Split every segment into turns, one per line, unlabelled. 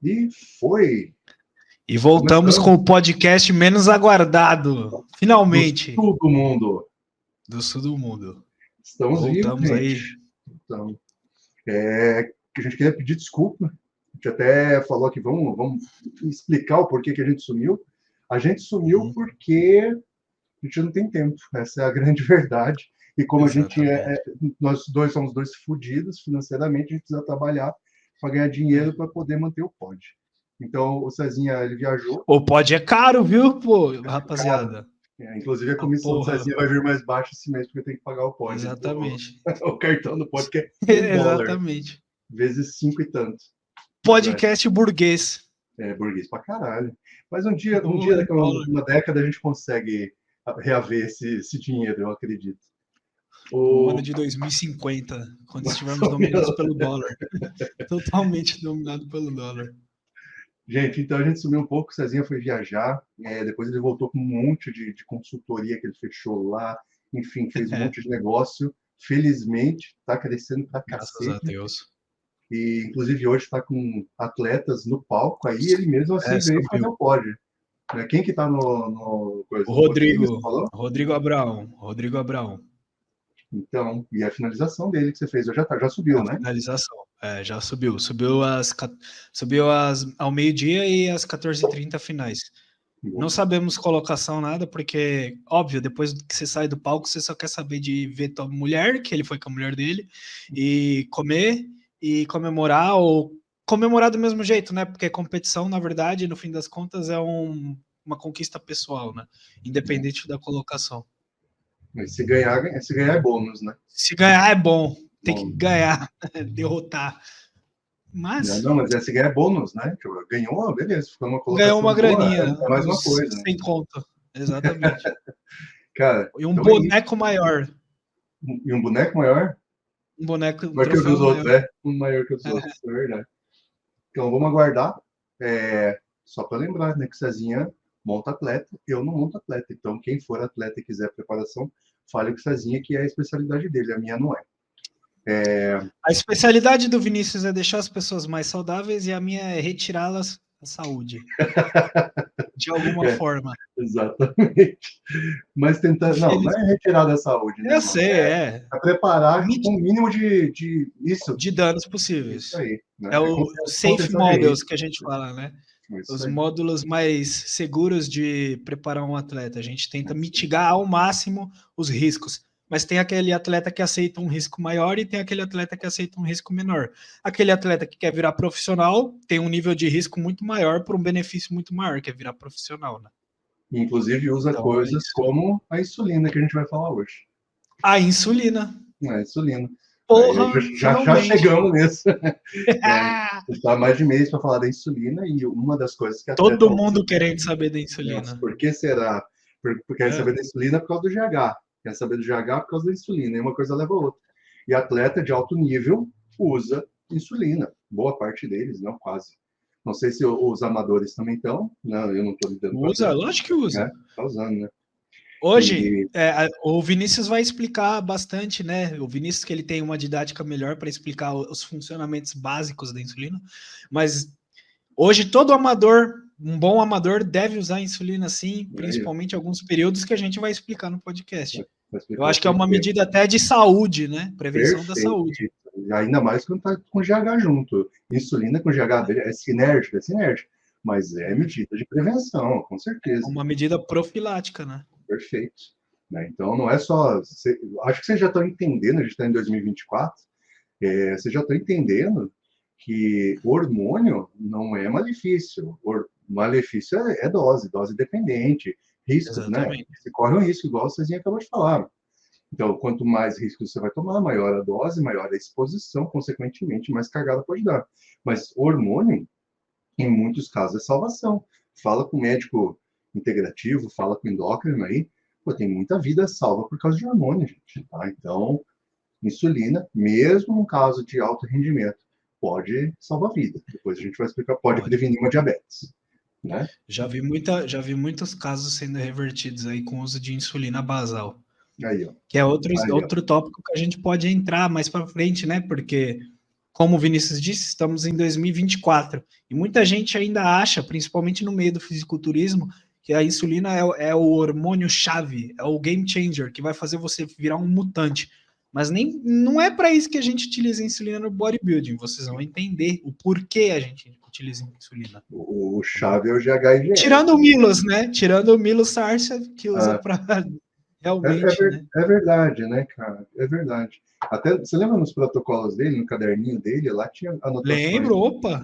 E foi.
E voltamos com o podcast menos aguardado. Finalmente.
Do sul do mundo.
Do sul do mundo.
Estamos
voltamos
vivos,
aí.
Então, a gente queria pedir desculpa. A gente até falou que vamos explicar o porquê que a gente sumiu. A gente sumiu porque a gente não tem tempo. Essa é a grande verdade. E como nós dois somos dois fodidos financeiramente, a gente precisa trabalhar para ganhar dinheiro para poder manter o pod. Então, o Cezinha, ele viajou.
O pod é caro, viu, pô, rapaziada?
Inclusive, a comissão do Cezinha vai vir mais baixa esse mês, porque tem que pagar o pod.
Exatamente.
O cartão do pod que é
Exatamente.
Vezes 5 e tanto.
Podcast burguês.
Burguês pra caralho. Mas um dia daqui a uma década, a gente consegue reaver esse dinheiro, eu acredito.
No ano de 2050, quando estivermos dominados pelo dólar. Totalmente dominado pelo dólar.
Gente, então a gente sumiu um pouco, o Cezinha foi viajar, depois ele voltou com um monte de consultoria que ele fechou lá, enfim, fez um monte de negócio. Felizmente, está crescendo pra cacete.
Graças a Deus.
E, inclusive, hoje está com atletas no palco, aí ele mesmo assim veio fazer o pódio. Quem que tá no
o Rodrigo Abraão.
Então, e a finalização dele que você fez, já subiu, né?
Finalização, já subiu. Subiu ao meio-dia e às 14h30 finais. Não sabemos colocação, nada, porque, óbvio, depois que você sai do palco, você só quer saber de ver tua mulher, que ele foi com a mulher dele, e comer e comemorar, ou comemorar do mesmo jeito, né? Porque competição, na verdade, no fim das contas, é uma conquista pessoal, né? Independente da colocação.
Mas se ganhar é bônus, né?
Se ganhar é bom. Tem que ganhar, derrotar. Mas
se ganhar é bônus, né? Ganhou, beleza. Ficou numa colocação
ganhou uma graninha.
É mais uma coisa.
Sem conta. Exatamente.
Cara,
e um boneco maior.
E um boneco maior?
Um boneco
maior que os outros, um maior que os outros, é verdade. Então, vamos aguardar. Só para lembrar, né, que Cezinha monta atleta, eu não monto atleta. Então, quem for atleta e quiser preparação, fale com Cezinha, que é a especialidade dele, a minha não é.
A especialidade do Vinícius é deixar as pessoas mais saudáveis e a minha é retirá-las da saúde. De alguma forma.
Exatamente. Mas tentar. Não é retirar da saúde, né?
Eu sei,
É preparar com o mínimo de
danos possíveis.
Isso aí. Né?
É o safe models que a gente fala, né? Os módulos mais seguros de preparar um atleta. A gente tenta mitigar ao máximo os riscos. Mas tem aquele atleta que aceita um risco maior e tem aquele atleta que aceita um risco menor. Aquele atleta que quer virar profissional tem um nível de risco muito maior por um benefício muito maior, que é virar profissional, né?
Inclusive usa coisas como a insulina que a gente vai falar hoje.
A insulina.
A insulina.
Porra,
já chegamos nisso. Está mais de mês para falar da insulina e uma das coisas que
todo mundo querendo saber da insulina.
Nossa, por que será? Porque quer saber da insulina por causa do GH. Quer saber do GH por causa da insulina. E uma coisa leva a outra. E atleta de alto nível usa insulina. Boa parte deles, não quase. Não sei se os amadores também estão. Não, eu não estou lidando com
usa, lógico que usa.
Está usando, né?
Hoje, o Vinícius vai explicar bastante, né? O Vinícius, que ele tem uma didática melhor para explicar os funcionamentos básicos da insulina, mas hoje todo amador, um bom amador, deve usar insulina sim, principalmente em alguns períodos que a gente vai explicar no podcast. Eu acho que é uma medida até de saúde, né? Prevenção da saúde.
Ainda mais quando está com GH junto. Insulina com GH é sinérgica, mas é medida de prevenção, com certeza.
Uma medida profilática, né?
Perfeito. Então, não é só... acho que vocês já estão entendendo, a gente está em 2024, vocês já estão entendendo que hormônio não é malefício. Malefício é dose dependente, riscos,
exatamente,
né? Você corre um risco, igual o Cezinha acabou de falar. Então, quanto mais riscos você vai tomar, maior a dose, maior a exposição, consequentemente, mais cagada pode dar. Mas hormônio, em muitos casos, é salvação. Fala com o médico integrativo, fala com o endócrino aí, tem muita vida salva por causa de hormônio, gente. Tá? Então, insulina, mesmo no caso de alto rendimento, pode salvar a vida. Depois a gente vai explicar, pode prevenir uma diabetes. Né?
Já vi muitos casos sendo revertidos aí com o uso de insulina basal.
Aí, ó.
Que é outro tópico que a gente pode entrar mais para frente, né? Porque como o Vinícius disse, estamos em 2024 e muita gente ainda acha, principalmente no meio do fisiculturismo, que a insulina é o hormônio-chave, é o game changer, que vai fazer você virar um mutante. Mas não é para isso que a gente utiliza a insulina no bodybuilding. Vocês vão entender o porquê a gente utiliza a insulina.
O chave é o GHGL.
Tirando o Milos, né? Tirando o Milos Sarsa, que usa para realmente, né?
É verdade, né, cara? É verdade. Até, você lembra nos protocolos dele, no caderninho dele, lá tinha anotações.
Lembro, opa!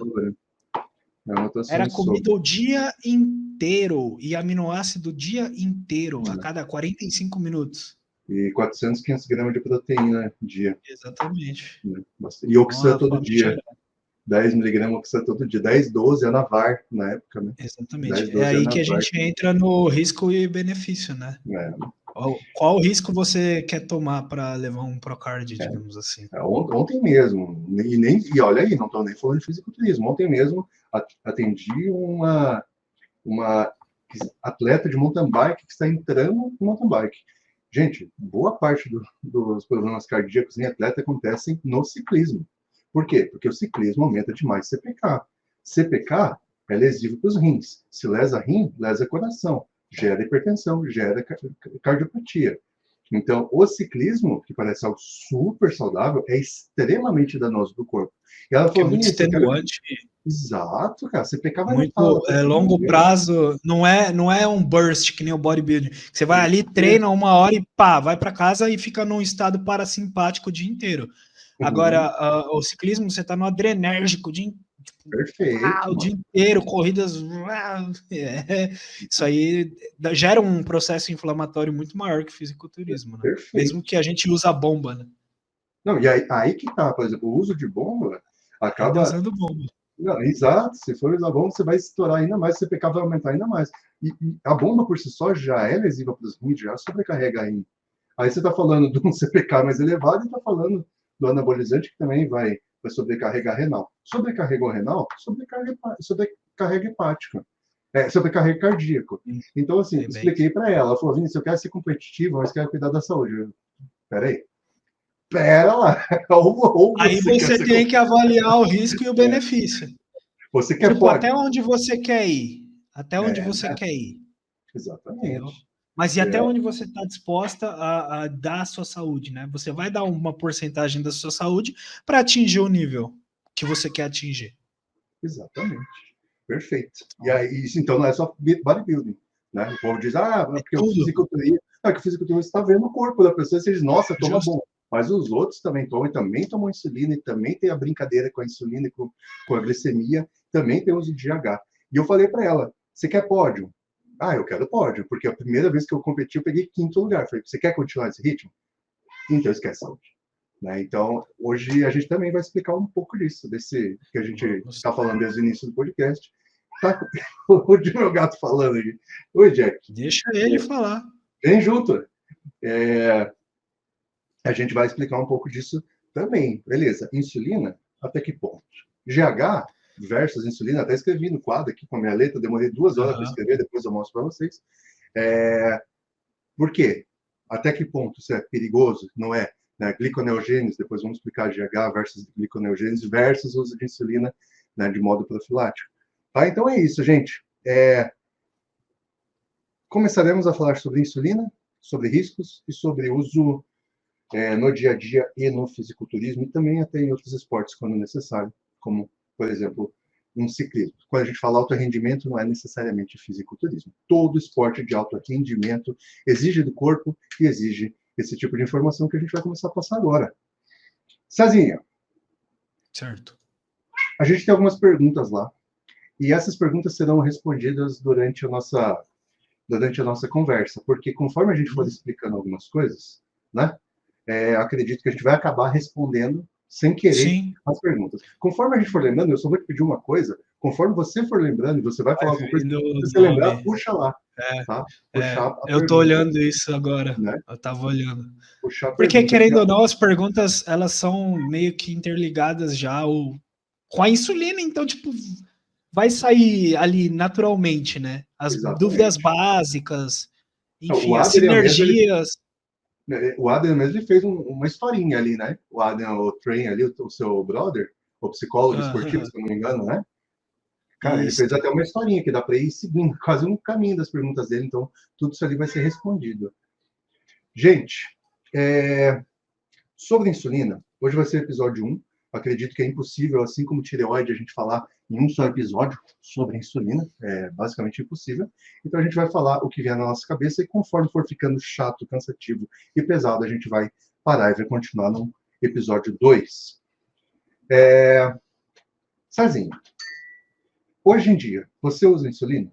Era comida o dia inteiro e aminoácido o dia inteiro, a cada 45 minutos.
E 400, 500 gramas de proteína dia.
Exatamente.
E oxa todo dia. 10 miligramas oxa todo dia. 10, 12 é na VAR, na época, né?
Exatamente. 10, 12 é aí que a gente entra no risco e benefício, né? Qual o risco você quer tomar para levar um Procard, digamos assim?
Ontem mesmo, e olha aí, não estou nem falando de fisiculturismo. Ontem mesmo atendi uma atleta de mountain bike que está entrando no mountain bike. Gente, boa parte dos problemas cardíacos em atleta acontecem no ciclismo. Por quê? Porque o ciclismo aumenta demais CPK. CPK é lesivo para os rins. Se lesa rim, lesa coração. Gera hipertensão, gera cardiopatia. Então, o ciclismo, que parece algo super saudável, é extremamente danoso para o corpo. E ela falou,
é muito extenuante.
Exato, cara. CPK vai
muito longo prazo, não é um burst que nem o bodybuilding. Você vai ali, treina 1 hora e pá, vai para casa e fica num estado parasimpático o dia inteiro. Agora, o ciclismo, você tá no adrenérgico,
perfeito,
o dia inteiro, corridas. Isso aí gera um processo inflamatório muito maior que o fisiculturismo, né? Mesmo que a gente use a bomba, né?
Não, e aí que tá, por exemplo, o uso de bomba acaba.
Usando bomba.
Não, exato, se for usar bomba, você vai estourar ainda mais, o CPK vai aumentar ainda mais. E a bomba por si só já é lesiva para os rins, já sobrecarrega aí. Aí você está falando de um CPK mais elevado e está falando do anabolizante que também vai sobrecarregar renal. Sobrecarregou renal, sobrecarrega hepática. Sobrecarrega cardíaco. Então, assim, expliquei para ela. Ela falou, Vinícius, eu quero ser competitivo, mas quero cuidar da saúde. Peraí. Pera lá.
Aí você tem que avaliar o risco e o benefício.
Você quer
até onde você quer ir. Até onde você quer ir.
Exatamente.
Entendeu? Mas e até onde você está disposta a dar a sua saúde, né? Você vai dar uma porcentagem da sua saúde para atingir o nível que você quer atingir.
Exatamente. Perfeito. E aí, isso então não é só bodybuilding, né? O povo diz, porque o fisiculturista, que o fisiculturista está vendo o corpo da pessoa, você diz, nossa, toma bom. Mas os outros também tomam insulina, e também tem a brincadeira com a insulina e com a glicemia, também tem uso de GH. E eu falei para ela, você quer pódio? Eu quero pódio, porque a primeira vez que eu competi, eu peguei 5º lugar. Falei, você quer continuar esse ritmo? Então, esquece saúde. Né? Então, hoje a gente também vai explicar um pouco disso, desse que a gente está falando desde o início do podcast. Tá o meu gato falando aqui. Oi, Jack.
Deixa ele falar.
Vem junto. A gente vai explicar um pouco disso também. Beleza, insulina, até que ponto? GH versus insulina, até escrevi no quadro aqui com a minha letra, demorei 2 horas para escrever, depois eu mostro para vocês. Por quê? Até que ponto isso é perigoso? Não é? Gliconeogênese, depois vamos explicar GH versus gliconeogênese versus uso de insulina, né, de modo profilático. Tá? Então é isso, gente. Começaremos a falar sobre insulina, sobre riscos e sobre uso no dia a dia e no fisiculturismo e também até em outros esportes quando necessário, como, por exemplo, um ciclismo. Quando a gente fala alto rendimento, não é necessariamente fisiculturismo. Todo esporte de alto rendimento exige do corpo e exige esse tipo de informação que a gente vai começar a passar agora. Cezinha.
Certo.
A gente tem algumas perguntas lá. E essas perguntas serão respondidas durante a nossa conversa, porque conforme a gente for explicando algumas coisas, né, acredito que a gente vai acabar respondendo sem querer as perguntas. Conforme a gente for lembrando, eu só vou te pedir uma coisa, conforme você for lembrando e você vai falar alguma coisa, se você lembrar, puxa lá. Tá?
Eu estou olhando isso agora, né? Eu estava olhando. Porque,
pergunta,
querendo ou não, as perguntas, elas são meio que interligadas já com a insulina, então, tipo, vai sair ali naturalmente, né? As dúvidas básicas, enfim, as sinergias.
O Adrian mesmo fez uma historinha ali, né? O Adrian, o Train ali, o seu brother, o psicólogo esportivo, se eu não me engano, né? Cara, ele
Isso.
fez até uma historinha que dá para ir seguindo, quase um caminho das perguntas dele, então tudo isso ali vai ser respondido. Gente, sobre insulina, hoje vai ser o episódio 1. Acredito que é impossível, assim como tireoide, a gente falar em um só episódio sobre a insulina. É basicamente impossível. Então a gente vai falar o que vier na nossa cabeça e conforme for ficando chato, cansativo e pesado, a gente vai parar e vai continuar no episódio 2. Sarzinho, hoje em dia, você usa insulina?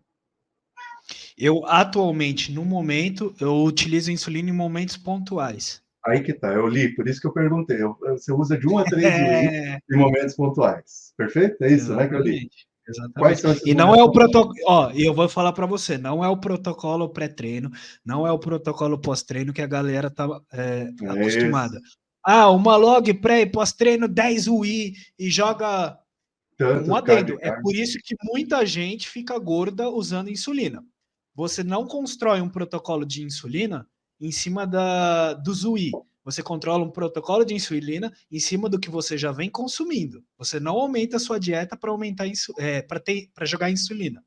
Eu, atualmente, no momento, eu utilizo insulina em momentos pontuais.
Aí que tá, eu li, por isso que eu perguntei. Você usa de 1 a 3 UI
É,
em momentos pontuais. Perfeito? É isso, né, que eu li.
exatamente.
Quais
Exatamente.
são esses
E não
momentos
é o
pontuais?
protocolo, ó, e eu vou falar para você, não é o protocolo pré-treino, não é o protocolo pós-treino que a galera tá acostumada.
Isso.
Ah, uma log pré e pós-treino 10 UI e joga um
Tanto
adendo.
cardio,
É
cardio.
por isso que muita gente fica gorda usando insulina. Você não constrói um protocolo de insulina em cima do ZUI. Você controla um protocolo de insulina em cima do que você já vem consumindo. Você não aumenta a sua dieta para aumentar para jogar insulina.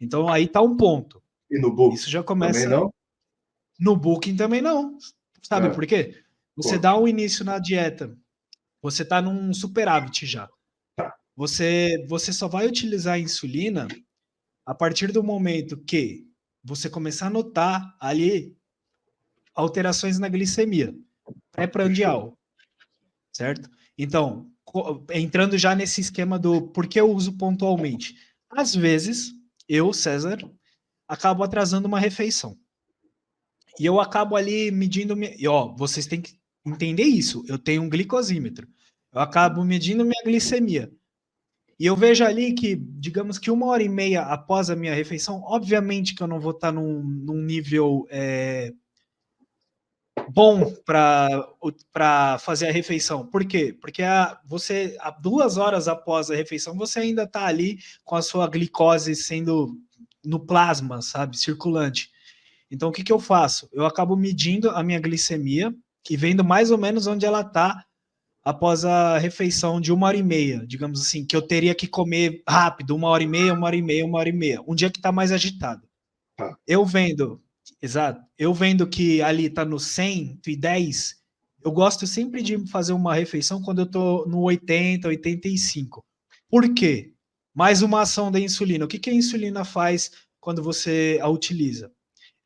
Então aí está um ponto.
E no book?
Isso já
Também
começa
não?
no booking também não. Sabe
Ah,
por quê? Você
conte.
dá um início na dieta, você está num superávit já.
Tá.
Você só vai utilizar a insulina a partir do momento que você começar a notar ali alterações na glicemia pré-prandial, certo? Então, entrando já nesse esquema do por que eu uso pontualmente. Às vezes, eu, César, acabo atrasando uma refeição. E eu acabo ali medindo... E, ó, vocês têm que entender isso. Eu tenho um glicosímetro. Eu acabo medindo minha glicemia. E eu vejo ali que, digamos que 1h30 após a minha refeição, obviamente que eu não vou estar num nível bom para fazer a refeição. Por quê? Porque 2 horas após a refeição, você ainda está ali com a sua glicose sendo no plasma, sabe, circulante. Então, o que eu faço? Eu acabo medindo a minha glicemia e vendo mais ou menos onde ela está após a refeição de 1h30, digamos assim, que eu teria que comer rápido, 1h30, 1h30, 1h30. Um dia que está mais agitado.
Tá.
Eu vendo que ali está no 110, eu gosto sempre de fazer uma refeição quando eu estou no 80, 85. Por quê? Mais uma ação da insulina. O que a insulina faz quando você a utiliza?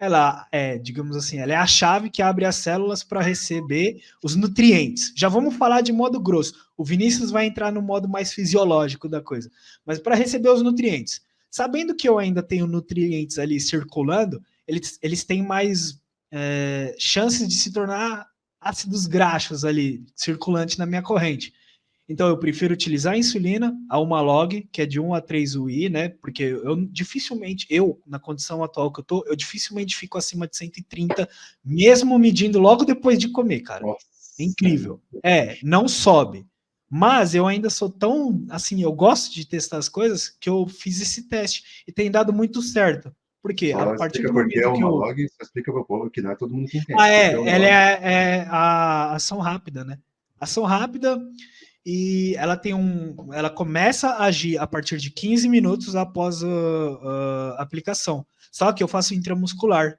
Ela digamos assim, ela é a chave que abre as células para receber os nutrientes. Já vamos falar de modo grosso. O Vinícius vai entrar no modo mais fisiológico da coisa. Mas para receber os nutrientes. Sabendo que eu ainda tenho nutrientes ali circulando, eles têm mais chances de se tornar ácidos graxos ali, circulante na minha corrente. Então, eu prefiro utilizar a insulina, a uma log, que é de 1 a 3 UI, né? Porque na condição atual que eu tô, eu dificilmente fico acima de 130, mesmo medindo logo depois de comer, cara.
Nossa.
É incrível. Não sobe. Mas eu ainda sou tão, assim, eu gosto de testar as coisas, que eu fiz esse teste e tem dado muito certo. Por quê?
Só
A partir
explica
do
por que é
momento que
uma
eu...
log, só explica para o povo que não é todo mundo que entende.
ela é a ação rápida, né? Ação rápida... E ela começa a agir a partir de 15 minutos após a aplicação. Só que eu faço intramuscular.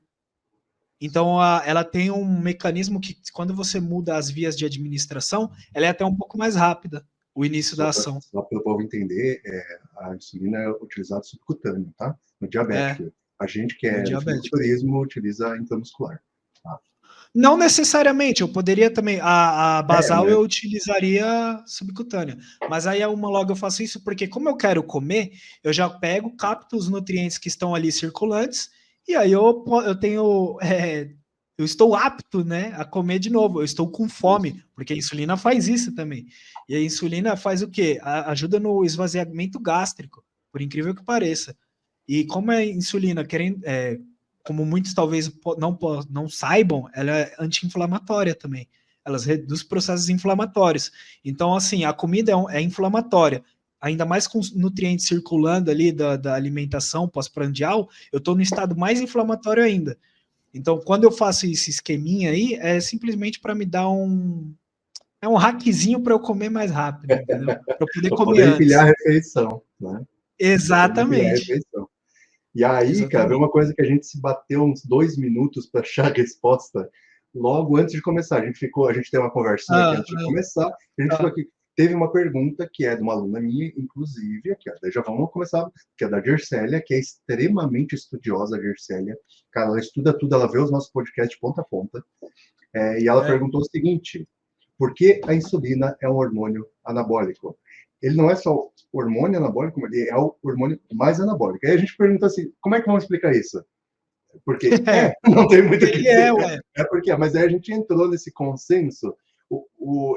Então, ela tem um mecanismo que, quando você muda as vias de administração, ela é até um pouco mais rápida, o início da ação.
Só para o povo entender, a insulina é utilizada subcutâneo, tá? No diabético. A gente que é do fisiculturismo utiliza intramuscular. Tá?
Não necessariamente, eu poderia também, a basal eu utilizaria subcutânea, mas aí uma logo eu faço isso porque como eu quero comer, eu já pego, capto os nutrientes que estão ali circulantes, e aí eu estou apto, né, a comer de novo, eu estou com fome, porque a insulina faz isso também, e a insulina faz o quê? Ajuda no esvaziamento gástrico, por incrível que pareça, e como a insulina, como muitos talvez não saibam, ela é anti-inflamatória também. Elas reduz processos inflamatórios. Então, assim, a comida é inflamatória. Ainda mais com nutrientes circulando ali da alimentação pós-prandial, eu estou no estado mais inflamatório ainda. Então, quando eu faço esse esqueminha aí, é simplesmente para me dar É um hackzinho para eu comer mais rápido, entendeu? Para eu poder
Para
comer
poder
antes.
empilhar a refeição, né? Pra poder empilhar a
Exatamente.
refeição. E aí, cara,
Exatamente.
uma coisa que a gente se bateu uns 2 minutos para achar a resposta logo antes de começar. A gente tem uma conversinha aqui
Ah,
antes de começar, a gente ficou
ah,
aqui. Teve uma pergunta que é de uma aluna minha, inclusive, aqui, ó, daí já vamos começar, que é da Gercélia, que é extremamente estudiosa, a Gercélia. Cara, ela estuda tudo, ela vê os nossos podcasts de ponta a ponta. E ela
é.
perguntou o seguinte: por que a insulina é um hormônio anabólico? Ele não é só hormônio anabólico, ele é o hormônio mais anabólico. Aí a gente pergunta assim: como é que vamos explicar isso? Porque não tem muito o que
Ele é,
dizer.
ué.
Porque, mas aí a gente entrou nesse consenso.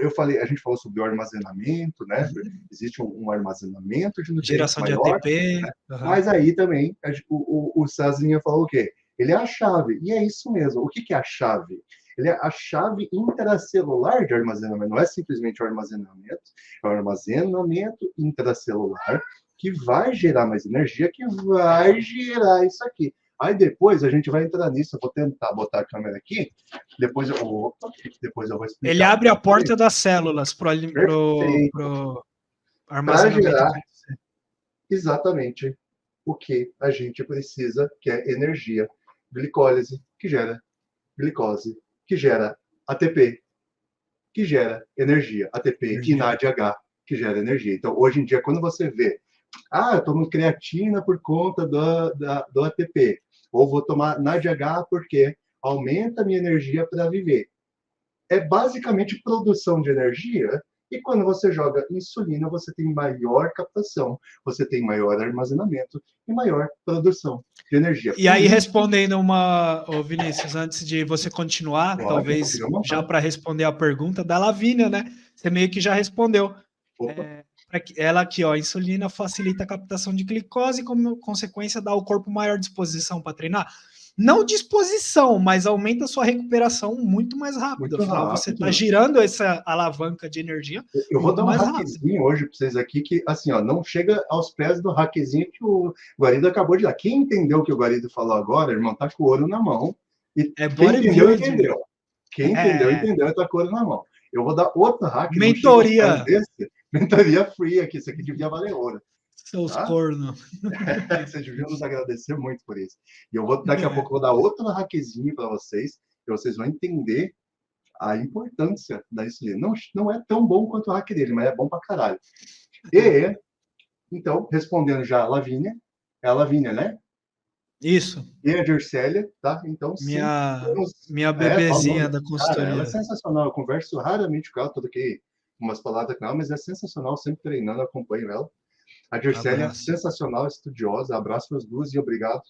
Eu falei, a gente falou sobre o armazenamento, né?
Uhum.
Existe um armazenamento de nutrientes
Geração de
maior,
ATP.
né?
Aham.
Mas aí também o Cezinha falou o quê? Ele é a chave, e é isso mesmo. O que é a chave? Ele é a chave intracelular de armazenamento, não é simplesmente o armazenamento, é o armazenamento intracelular que vai gerar mais energia, que vai gerar isso aqui. Aí depois a gente vai entrar nisso. Eu vou tentar botar a câmera aqui. Depois eu vou
Ele
explicar
abre a
para vocês.
porta das células para
Perfeito.
o
Para
armazenamento
gerar
acontecer.
exatamente o que a gente precisa, que é energia. Glicólise, que gera glicose, que gera ATP, que gera energia. ATP e
Energia.
NADH, que gera energia. Então, hoje em dia, quando você vê, eu tomo creatina por conta do ATP, ou vou tomar NADH porque aumenta a minha energia para viver. É basicamente produção de energia, e quando você joga insulina, você tem maior captação, você tem maior armazenamento e maior produção de energia.
E
Por
aí,
isso,
respondendo uma, ô Vinícius, antes de você continuar,
pode,
talvez
fica à
já
vontade.
para responder a pergunta da Lavínia, né? Você meio que já respondeu.
Opa,
Ela aqui, ó, a insulina facilita a captação de glicose e, como consequência, dá ao corpo maior disposição para treinar. Não disposição, mas aumenta a sua recuperação muito mais rápido.
muito
Afinal, você está
rápido.
girando essa alavanca de energia
Eu vou
muito
dar um
mais rápido.
hackzinho hoje para vocês aqui, que assim, ó, não chega aos pés do hackzinho que o Guarido acabou de dar. Quem entendeu o que o Guarido falou agora, irmão, tá com o ouro na mão. E
É
quem entendeu,
bodybuilding.
entendeu. Quem entendeu,
É,
entendeu e tá com o ouro na mão. Eu vou dar outro hack, não chega aos pés
mentoria,
desse. Mentoria free aqui, isso aqui devia valer ouro,
seus
tá?
cornos.
Vocês deviam nos agradecer muito por isso. E eu vou, daqui a pouco, eu vou dar outro hackzinho para vocês, que vocês vão entender a importância da insulina. Não, não é tão bom quanto o hack dele, mas é bom pra caralho. E, então, respondendo já a Lavínia, é a Lavínia, né?
Isso.
E a Dircélia, tá? Então, sim, temos...
Minha
fala o
bebezinha
nome.
da
Cara, ela é
consultoria.
sensacional. Eu converso raramente com ela, tô aqui umas palavras com ela, mas é sensacional, sempre treinando, eu acompanho ela. A Dircélia é
Abraço.
sensacional, estudiosa. Abraço para as duas e obrigado.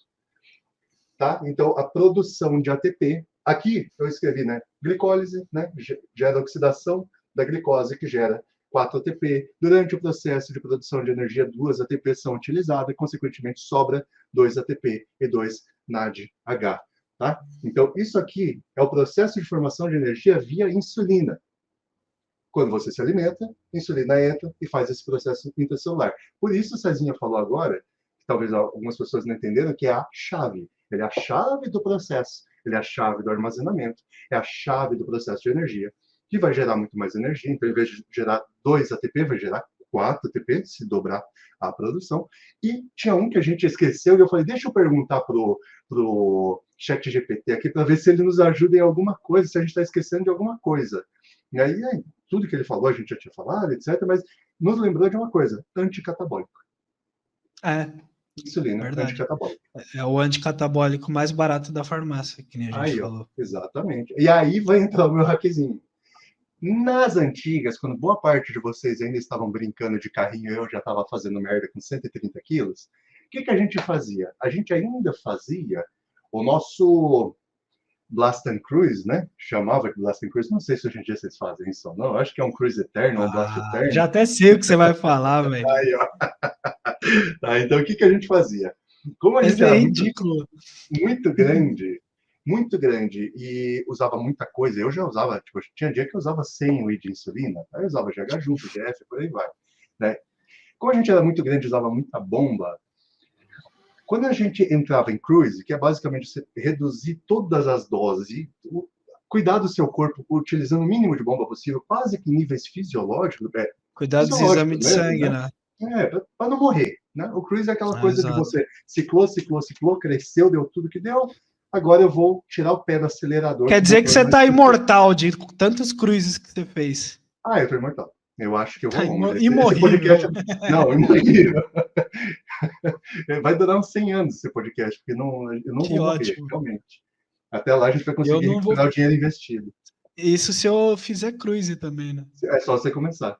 Tá? Então, a produção de ATP, aqui eu escrevi, né? Glicólise, né? Gera oxidação da glicose, que gera 4 ATP. Durante o processo de produção de energia, 2 ATP são utilizadas e, consequentemente, sobra 2 ATP e 2 NADH. Tá? Então, isso aqui é o processo de formação de energia via insulina. Quando você se alimenta, a insulina entra e faz esse processo intracelular. Por isso, o Cezinha falou agora, que talvez algumas pessoas não entenderam, que é a chave. Ele é a chave do processo, ele é a chave do armazenamento, é a chave do processo de energia, que vai gerar muito mais energia. Então, em vez de gerar 2 ATP, vai gerar 4 ATP, se dobrar a produção. E tinha um que a gente esqueceu, e eu falei, deixa eu perguntar pro chat GPT aqui, para ver se ele nos ajuda em alguma coisa, se a gente está esquecendo de alguma coisa. E aí, tudo que ele falou, a gente já tinha falado, etc., mas nos lembrou de uma coisa: anticatabólico.
É,
Insulina,
verdade.
anticatabólico.
É o anticatabólico mais barato da farmácia, que nem a gente
Aí, ó,
falou.
exatamente. E aí vai entrar o meu hackzinho. Nas antigas, quando boa parte de vocês ainda estavam brincando de carrinho, eu já estava fazendo merda com 130 quilos, o que a gente fazia? A gente ainda fazia o nosso Blast and Cruise, né? Chamava de Blast and Cruise. Não sei se hoje em dia vocês fazem isso ou não. Eu acho que é um Cruise Eterno, um Blast
Já
Eterno.
até sei o que você vai falar, velho.
Aí, ó. Tá, então, o que a gente fazia? Como a gente
Esse é
era
ridículo.
muito grande e usava muita coisa, eu já usava, tipo, tinha dia que eu usava 100 UI de insulina, aí eu usava GH junto, GF, por aí vai, né? Como a gente era muito grande, usava muita bomba, quando a gente entrava em cruise, que é basicamente você reduzir todas as doses, cuidar do seu corpo utilizando o mínimo de bomba possível, quase que níveis fisiológicos,
Cuidar dos exames
fisiológicos
de
mesmo,
sangue,
né?
né?
Para não morrer, né? O cruise é aquela
Ah,
coisa de
exato.
você ciclou, cresceu, deu tudo que deu, agora eu vou tirar o pé do acelerador
Quer
que o
dizer que
motor
você
não
tá
esquentou.
imortal de tantos cruises que você fez.
Ah, eu tô imortal. Eu acho que eu vou
Tá
longe. Esse podcast...
imorrível.
Não, imorrível. Vai durar uns 100 anos esse podcast, porque eu não
Que
vou morrer,
ótimo.
realmente. Até lá a gente vai
Eu
conseguir
não vou.
recuperar o dinheiro investido.
Isso se eu fizer cruise também, né?
É só você começar.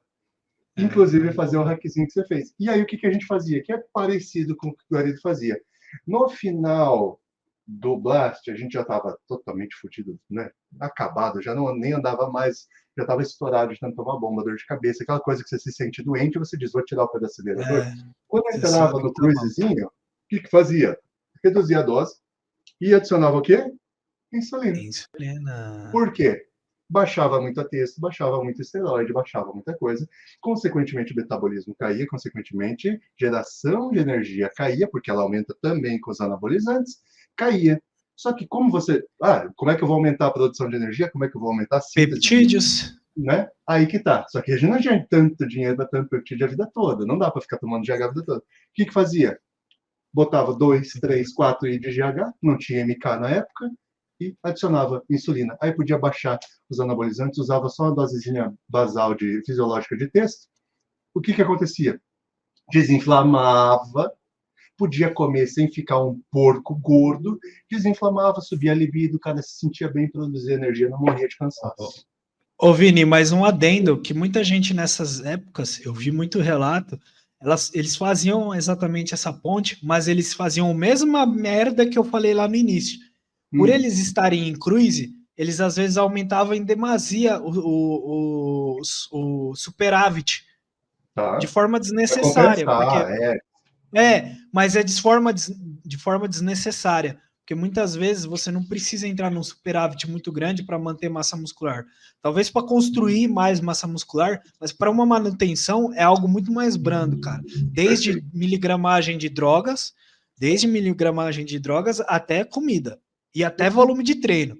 É,
Inclusive
não
fazer o
vou.
hackzinho que você fez. E aí o que a gente fazia? Que é parecido com o que o Guarido fazia. No final do Blast, a gente já estava totalmente fodido, né? Acabado, já não nem andava mais, já estava estourado de tanto tomar bomba, dor de cabeça, aquela coisa que você se sente doente e você diz, vou tirar o pé do acelerador.
É,
Quando
você
entrava
sabe
no
que tá mal.
cruisezinho, o que fazia? Reduzia a dose e adicionava o quê? Insulina.
Insulina.
Por quê? Baixava muito texto, baixava muito esteroide, baixava muita coisa. Consequentemente, o metabolismo caía, consequentemente, geração de energia caía, porque ela aumenta também com os anabolizantes, caía. Só que como você... como é que eu vou aumentar a produção de energia? Como é que eu vou aumentar a síntese de...
Peptídeos.
Né? Aí que tá. Só que a gente não tinha tanto dinheiro para tanto peptídeo a vida toda. Não dá para ficar tomando GH a vida toda. O que fazia? Botava 2, 3, 4 I de GH, não tinha MK na época, e adicionava insulina. Aí podia baixar os anabolizantes, usava só uma dosezinha basal fisiológica de texto. O que acontecia? Desinflamava, podia comer sem ficar um porco gordo, desinflamava, subia a libido, o cara se sentia bem, produzia energia, não morria de cansaço.
Ô, Vini, mais um adendo, que muita gente nessas épocas, eu vi muito relato, eles faziam exatamente essa ponte, mas eles faziam a mesma merda que eu falei lá no início. Por eles estarem em cruise, eles às vezes aumentavam em demasia o superávit,
Tá?
de forma
Para
desnecessária,
compensar,
porque mas é de forma desnecessária, porque muitas vezes você não precisa entrar num superávit muito grande para manter massa muscular. Talvez para construir mais massa muscular, mas para uma manutenção é algo muito mais brando, cara.
Perfeito.
Desde miligramagem de drogas até comida e até volume de treino.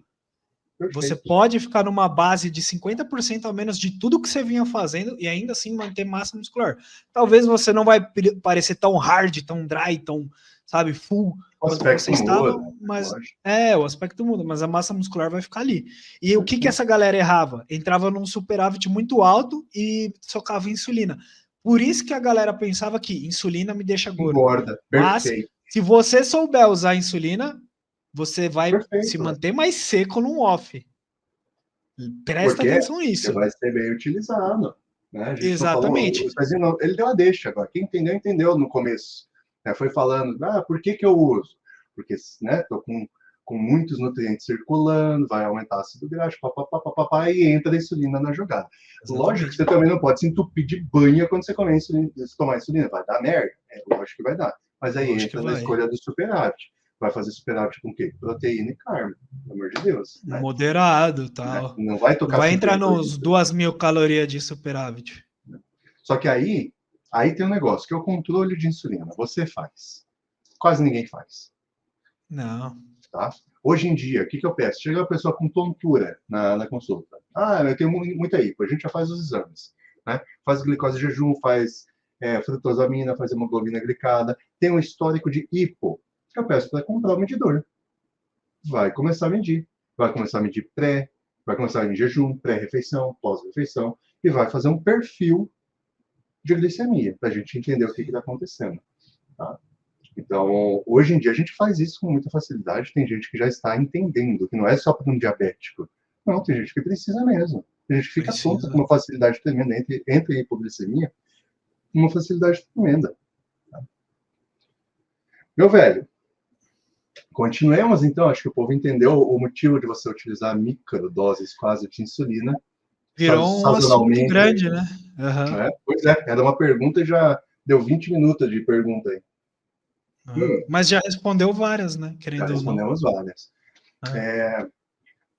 Você
Perfeito.
pode ficar numa base de 50% a menos de tudo que você vinha fazendo e ainda assim manter massa muscular. Talvez você não vai parecer tão hard, tão dry, tão, sabe, full
O
quanto você
aspecto
estava,
muda,
mas
lógico.
o aspecto muda, mas a massa muscular vai ficar ali. E o que essa galera errava? Entrava num superávit muito alto e socava insulina. Por isso que a galera pensava que insulina me deixa gordo.
Engorda,
Mas
perfeito.
se você souber usar insulina, você vai se
Perfeito.
manter mais seco no off. Presta
Porque
atenção nisso.
vai ser bem utilizado. Né? A gente não falou,
Exatamente.
ele deu a deixa agora. Quem entendeu, entendeu no começo. Foi falando, por que eu uso? Porque estou com muitos nutrientes circulando, vai aumentar ácido graxo, papapá, e entra a insulina na jogada. Lógico que
Exatamente.
você também não pode se entupir de banha quando você comer insulina, se tomar insulina. Vai dar merda. Lógico que vai dar. Mas aí
Lógico que
entra na
vai.
escolha do superávit. Vai fazer superávit com o quê? Proteína e carne. Pelo amor de Deus. Né?
Moderado,
Né?
tal.
Não vai
Não
tocar
vai entrar
58.
nos 2.000 calorias de superávit.
Só que aí tem um negócio, que é o controle de insulina. Você faz. Quase ninguém faz.
Não.
Tá? Hoje em dia, o que eu peço? Chega uma pessoa com tontura na consulta. Eu tenho muita hipo. A gente já faz os exames. Né? Faz glicose de jejum, faz frutosamina, faz hemoglobina glicada. Tem um histórico de hipo. Eu peço para comprar o medidor. Vai começar a medir. Vai começar a medir vai começar a medir jejum, pré-refeição, pós-refeição, e vai fazer um perfil de glicemia, para a gente entender o que está acontecendo. Tá? Então, hoje em dia, a gente faz isso com muita facilidade. Tem gente que já está entendendo que não é só para um diabético. Não, tem gente que precisa mesmo. Tem gente que fica tonta com uma facilidade tremenda entre hipoglicemia, uma facilidade tremenda. Tá? Meu velho, continuemos então. Acho que o povo entendeu o motivo de você utilizar microdoses quase de insulina.
Virou um assunto
Sazonalmente.
grande, né? Uhum.
Né? Pois é, era uma pergunta e já deu 20 minutos de pergunta aí.
Mas já respondeu várias, né?
Já
Querendo ou não.
respondemos várias.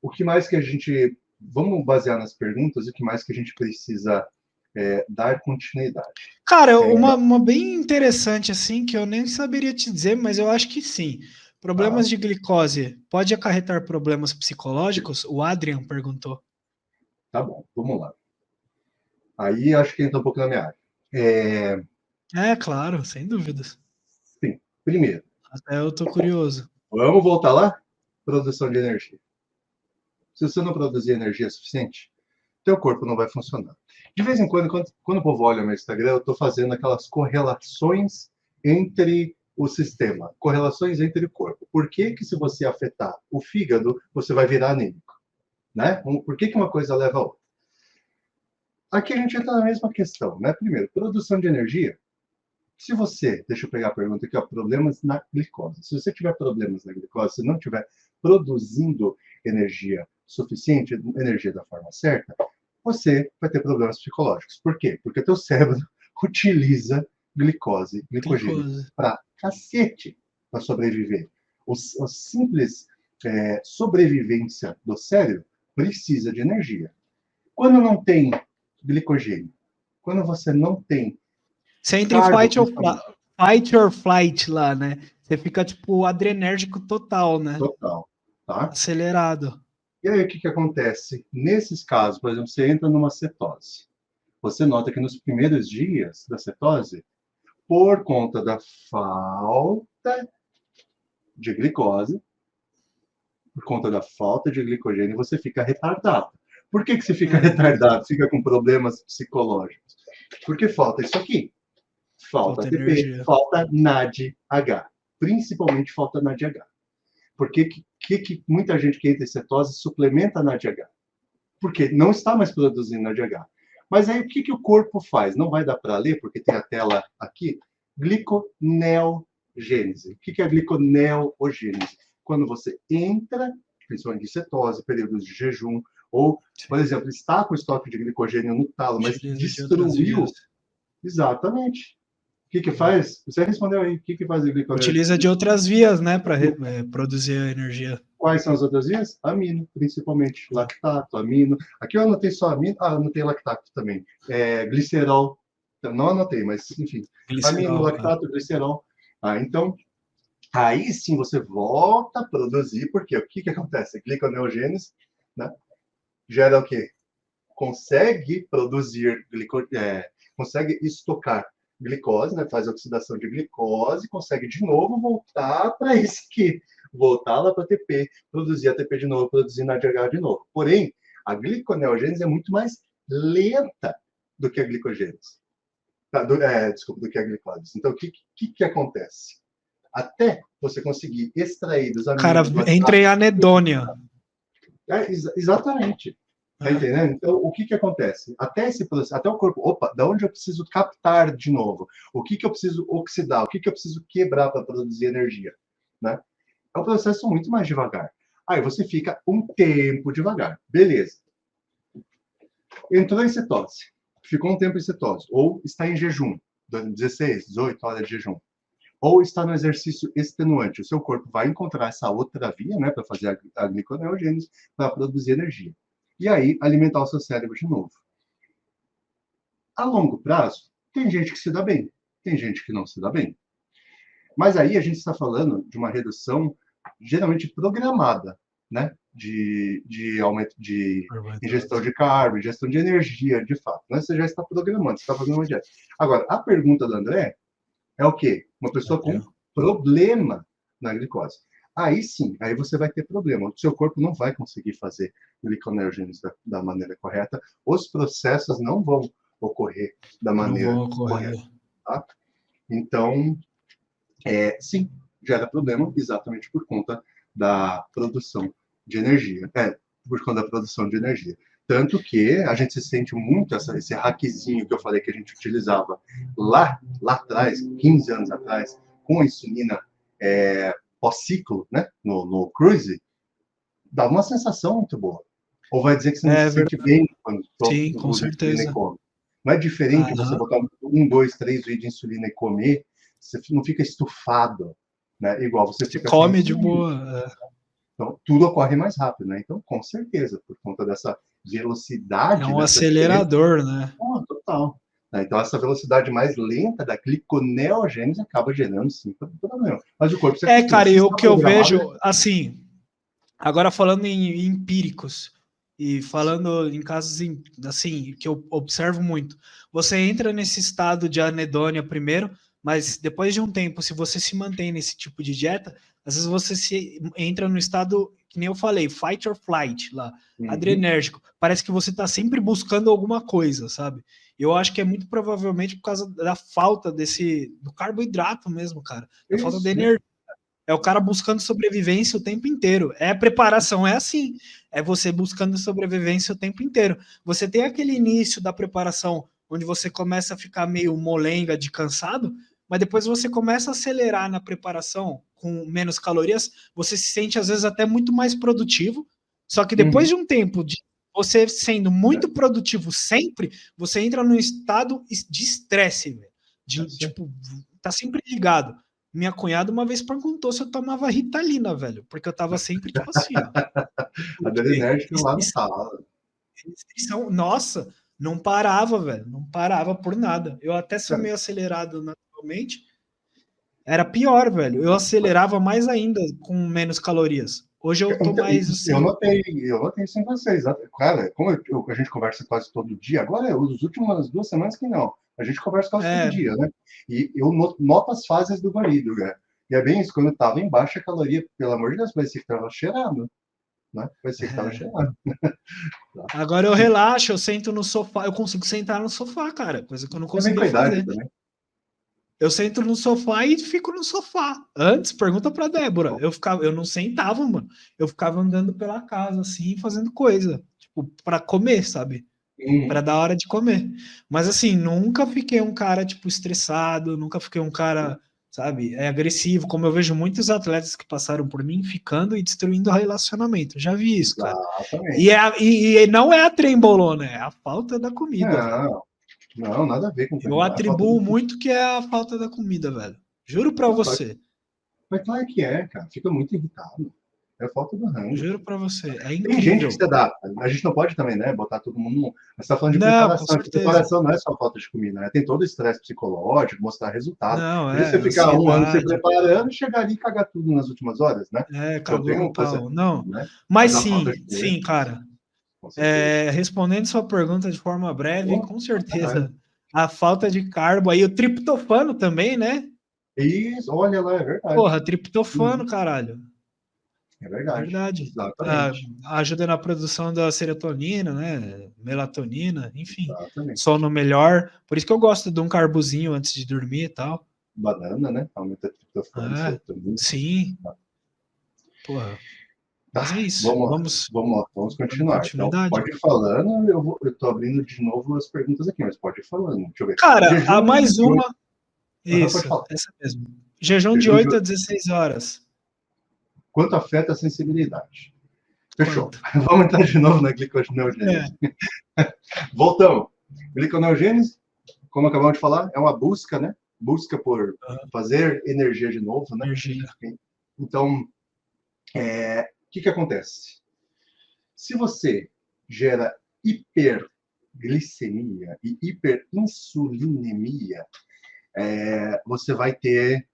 O que mais que a gente... Vamos basear nas perguntas, o que mais que a gente precisa dar continuidade?
Cara, uma bem interessante, assim, que eu nem saberia te dizer, mas eu acho que sim. Problemas de glicose pode acarretar problemas psicológicos? O Adrian perguntou.
Tá bom, vamos lá. Aí acho que entra um pouco na minha área.
Claro, sem dúvidas.
Sim, primeiro.
Até eu tô curioso.
Vamos voltar lá? Produção de energia. Se você não produzir energia suficiente, teu corpo não vai funcionar. De vez em quando o povo olha no meu Instagram, eu estou fazendo aquelas correlações entre o sistema, correlações entre o corpo. Por que se você afetar o fígado, você vai virar anêmico? Né? Por que uma coisa leva a outra? Aqui a gente entra na mesma questão, né? Primeiro, produção de energia. Se você, deixa eu pegar a pergunta aqui, ó, problemas na glicose. Se você tiver problemas na glicose, se não estiver produzindo energia suficiente, energia da forma certa, você vai ter problemas psicológicos. Por quê? Porque teu cérebro utiliza glicose, glicogênio, para cacete para sobreviver. A simples sobrevivência do cérebro precisa de energia. Quando não tem glicogênio, quando você não tem...
Você entra em fight or flight lá, né? Você fica, tipo, adrenérgico total, né?
Total, tá?
Acelerado.
E aí, o que acontece? Nesses casos, por exemplo, você entra numa cetose. Você nota que nos primeiros dias da cetose, por conta da falta de glicose, por conta da falta de glicogênio, você fica retardado. Por que você fica retardado? Fica com problemas psicológicos? Porque falta isso aqui. Falta ATP, energia. Falta NADH. Principalmente falta NADH. Por que muita gente que entra em cetose suplementa NADH? Porque não está mais produzindo NADH. Mas aí o que o corpo faz? Não vai dar para ler, porque tem a tela aqui. Gliconeogênese. O que é a gliconeogênese? Quando você entra, principalmente em cetose, períodos de jejum, ou, por exemplo, está com estoque de glicogênio no talo, mas destruiu. Exatamente. O que faz? Você respondeu aí. O que faz a glicogênio?
Utiliza de outras vias, né, para produzir a energia.
Quais são as outras vias? Amino, principalmente. Lactato, amino. Aqui eu anotei só amino. Anotei lactato também. Glicerol. Não anotei, mas enfim. Glicerol, amino, lactato, glicerol. Então, aí sim você volta a produzir, porque o que acontece? Gliconeogênese, né? Gera o quê? Consegue produzir, consegue estocar glicose, né? Faz oxidação de glicose, consegue de novo voltar para isso aqui, voltar lá para ATP, produzir ATP de novo, produzir NADH de novo. Porém, a gliconeogênese é muito mais lenta do que a glicogênese. Desculpa, do que a glicose. Então, o que acontece? Até você conseguir extrair dos aminos...
Cara, entra em anedônia.
Exatamente. Tá entendendo? Então, o que acontece? Até esse processo, até o corpo, opa, da onde eu preciso captar de novo? O que eu preciso oxidar? O que eu preciso quebrar para produzir energia? Né? É um processo muito mais devagar. Aí você fica um tempo devagar. Beleza. Entrou em cetose. Ficou um tempo em cetose. Ou está em jejum. 16, 18 horas de jejum. Ou está no exercício extenuante. O seu corpo vai encontrar essa outra via, né, para fazer a gliconeogênese, para produzir energia. E aí, alimentar o seu cérebro de novo. A longo prazo, tem gente que se dá bem, tem gente que não se dá bem. Mas aí a gente está falando de uma redução geralmente programada, né? De aumento de ingestão de carbo, ingestão de energia, de fato. Né? Você já está programando, você está fazendo uma dieta. Agora, a pergunta do André é o quê? Uma pessoa com problema na glicose. Aí sim, aí você vai ter problema. O seu corpo não vai conseguir fazer gliconeogênese da maneira correta. Os processos não vão ocorrer da maneira correta. Tá? Então, sim, gera problema exatamente por conta da produção de energia. Por conta da produção de energia. Tanto que a gente se sente muito esse hackzinho que eu falei que a gente utilizava lá atrás, 15 anos atrás, com a insulina pós-ciclo, né, no cruise, dá uma sensação muito boa. Ou vai dizer que você não se sente bem quando
usa insulina e come.
Não é diferente você botar 1, 2, 3 vídeos de insulina e comer, você não fica estufado, né? Igual você fica...
come de boa.
Então, tudo ocorre mais rápido, né? Então, com certeza, por conta dessa velocidade...
É um acelerador, né?
Total. Então, essa velocidade mais lenta da gliconeogênese acaba gerando, sim, problema. Mas o corpo se
É,
acostuma.
cara,
Se
e o
está
que eu
programado,
vejo, assim, agora falando em empíricos e falando em casos assim que eu observo muito, você entra nesse estado de anedônia primeiro, mas depois de um tempo, se você se mantém nesse tipo de dieta, às vezes você se entra no estado que nem eu falei, fight or flight lá,
uhum,
adrenérgico. Parece que você está sempre buscando alguma coisa, sabe? Eu acho que é muito provavelmente por causa da falta do carboidrato mesmo, cara, da falta de
isso,
energia. É o cara buscando sobrevivência o tempo inteiro. É a preparação, é assim. É você buscando sobrevivência o tempo inteiro. Você tem aquele início da preparação onde você começa a ficar meio molenga de cansado, mas depois você começa a acelerar na preparação com menos calorias, você se sente às vezes até muito mais produtivo. Só que depois
uhum,
de um tempo de você sendo
é,
muito produtivo sempre, você entra num estado de estresse, velho.
é
De
isso aí.
tipo, tá sempre ligado. Minha cunhada uma vez perguntou se eu tomava Ritalina, velho, porque eu tava sempre tipo assim, ó.
A
Porque
adrenérgica lá não fala.
restrição, nossa, não parava, velho, não parava por nada. Eu até sou meio acelerado naturalmente, era pior, velho. Eu acelerava mais ainda com menos calorias. Hoje eu tô
Então,
mais assim,
eu notei isso em vocês. Cara, como a gente conversa quase todo dia, agora, as últimas 2 semanas que não. A gente conversa quase todo
é,
dia, né? E eu noto as fases do marido, né? E é bem isso, quando eu estava em baixa caloria, pelo amor de Deus, parecia que estava cheirado, né? Parecia que estava
é.
cheirado.
Agora eu relaxo, eu sento no sofá, eu consigo sentar no sofá, cara, coisa que eu não
É bem com
conseguia
a idade
fazer.
também.
Eu sento no sofá e fico no sofá. Antes, pergunta pra Débora. Eu não sentava, mano. Eu ficava andando pela casa, assim, fazendo coisa. Tipo, pra comer, sabe? Pra
Uhum.
dar hora de comer. Mas, assim, nunca fiquei um cara, tipo, estressado. Nunca fiquei um cara, sabe, agressivo. Como eu vejo muitos atletas que passaram por mim ficando e destruindo o relacionamento. Já vi isso, cara.
Exatamente.
E não é a trembolona, é a falta da comida, velho.
Não, não, nada a ver com
Eu
a falta de.
atribuo muito que é a falta da comida, velho. Juro pra
Não, claro,
você.
mas claro que é, cara. Fica muito irritado. É falta do rango.
Juro pra você, é
Tem gente que se
incrível.
adapta. A gente não pode também, né, botar todo mundo. Mas você está falando de
Não, com
preparação.
certeza.
Preparação não é só falta de comida, né? Tem todo o estresse psicológico, mostrar resultado.
Não,
Podia você
é
ficar um ano se
ansiedade,
preparando e chegar ali e cagar tudo nas últimas horas, né? Então
cagou
tem
no
uma coisa,
pau. Não,
né?
mas
Mas a falta
sim,
de comer,
sim, cara.
com certeza.
Respondendo sua pergunta de forma breve,
Pô,
com
caralho.
certeza a falta de carbo aí, o triptofano também, né?
Isso, olha lá, é verdade.
Porra, triptofano,
Uhum.
caralho.
É verdade.
Verdade.
Exatamente.
Ajuda na produção da serotonina, né? Melatonina, enfim.
Exatamente.
Sono melhor. Por isso que eu gosto de um carbozinho antes de dormir e tal.
Banana, né? Aumenta a triptofano,
É,
serotonina.
sim, porra. Mas é
Tá,
isso. Vamos
vamos lá, vamos
dando
continuar. Então,
continuidade.
pode ir falando, eu tô abrindo de novo as perguntas aqui, mas pode ir falando. Deixa eu ver.
Cara, há
Jejum
mais
de 8.
uma.
Aham, pode
Isso,
falar.
essa mesmo. Jejum de
Jejum de
8 a
8.
16 horas.
Quanto afeta a sensibilidade? Fechou.
Quanto?
Vamos entrar de novo na
É,
gliconeogênese. Voltamos. Gliconeogênese, como acabamos de falar, é uma busca, né? Busca por fazer energia de novo, né?
energia.
Então, o que acontece? Se você gera hiperglicemia e hiperinsulinemia, você vai ter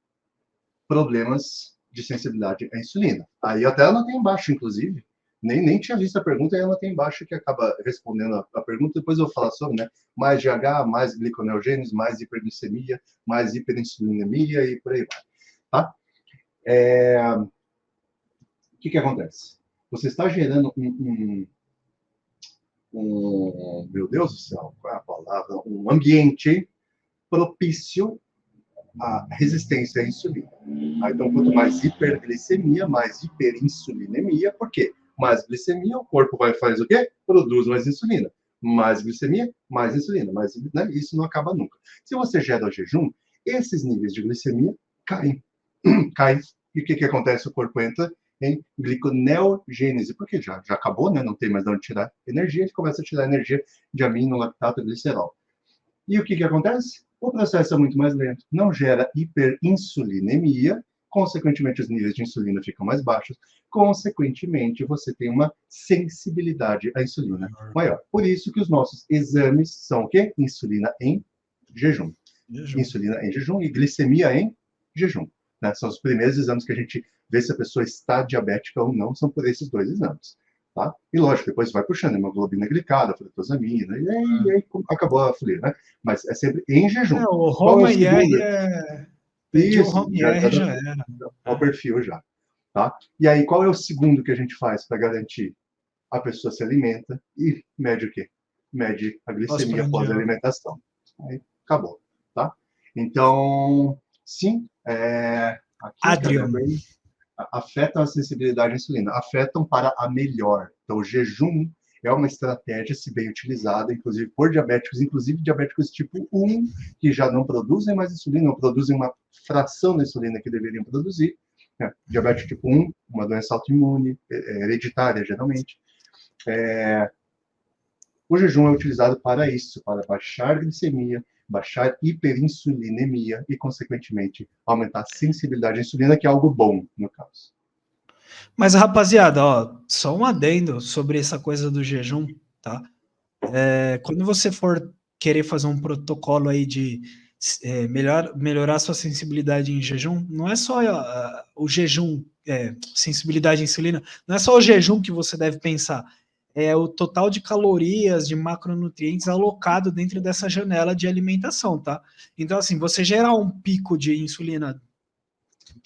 problemas de sensibilidade à insulina. Aí até ela tem embaixo, inclusive. Nem tinha visto a pergunta e ela tem embaixo que acaba respondendo a pergunta. Depois eu vou falar sobre, né? Mais GH, mais gliconeogênese, mais hiperglicemia, mais hiperinsulinemia e por aí vai. Tá? O que acontece? Você está gerando meu Deus do céu, qual é a palavra? Um ambiente propício à resistência à insulina. Então, quanto mais hiperglicemia, mais hiperinsulinemia, por quê? Mais glicemia, o corpo vai fazer o quê? Produz mais insulina. Mais glicemia, mais insulina. Né? Isso não acaba nunca. Se você gera jejum, esses níveis de glicemia caem. Caem. E o que acontece? O corpo entra em gliconeogênese, porque já acabou, né? Não tem mais de onde tirar energia, ele começa a tirar energia de amino, lactato e glicerol. E o que acontece? O processo é muito mais lento, não gera hiperinsulinemia, consequentemente os níveis de insulina ficam mais baixos, consequentemente você tem uma sensibilidade à insulina maior. Por isso que os nossos exames são o quê? Insulina em jejum.
Jejum.
Insulina em jejum e glicemia em jejum. né? São os primeiros exames que a gente vê se a pessoa está diabética ou não, são por esses 2 exames. Tá? E lógico, depois vai puxando hemoglobina glicada, fratosamina, e aí acabou a folia, né? Mas é sempre em jejum.
O
Qual é o
Roma
segundo?
IR é. Pediu o
Isso,
Roma IR já era.
ao perfil já. Tá? E aí, qual é o segundo que a gente faz para garantir? A pessoa se alimenta e mede o quê? Mede a glicemia após a alimentação. Aí, acabou. Tá? Então, sim, aqui,
Adrian.
afetam a sensibilidade à insulina, afetam para a melhor. Então, o jejum é uma estratégia, se bem utilizada, inclusive por diabéticos, inclusive diabéticos tipo 1, que já não produzem mais insulina, ou produzem uma fração da insulina que deveriam produzir. Diabetes tipo 1, uma doença autoimune, hereditária, geralmente. O jejum é utilizado para isso, para baixar a glicemia, baixar hiperinsulinemia e, consequentemente, aumentar a sensibilidade à insulina, que é algo bom, no caso.
Mas, rapaziada, ó, só um adendo sobre essa coisa do jejum, tá? Quando você for querer fazer um protocolo aí de melhorar sua sensibilidade em jejum, não é só o jejum, sensibilidade à insulina, não é só o jejum que você deve pensar, é o total de calorias, de macronutrientes alocado dentro dessa janela de alimentação, tá? Então, assim, você gerar um pico de insulina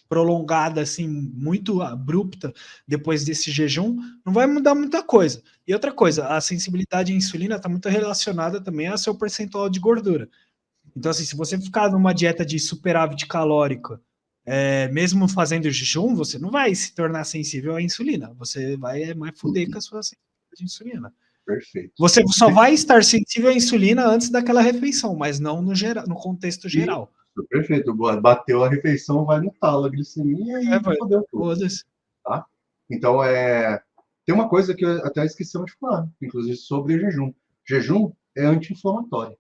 prolongada, assim, muito abrupta depois desse jejum, não vai mudar muita coisa. E outra coisa, a sensibilidade à insulina está muito relacionada também ao seu percentual de gordura. Então, assim, se você ficar numa dieta de superávit calórico, mesmo fazendo jejum, você não vai se tornar sensível à insulina. Você vai mais fuder com a sua sensibilidade à insulina.
Perfeito.
Você só vai estar sensível à insulina antes daquela refeição, mas não no contexto geral.
Perfeito. Bateu a refeição, vai no talo a glicemia e fodeu tudo. Tá? Então, tem uma coisa que eu até esquecemos de falar, inclusive sobre o jejum. Jejum é anti-inflamatório.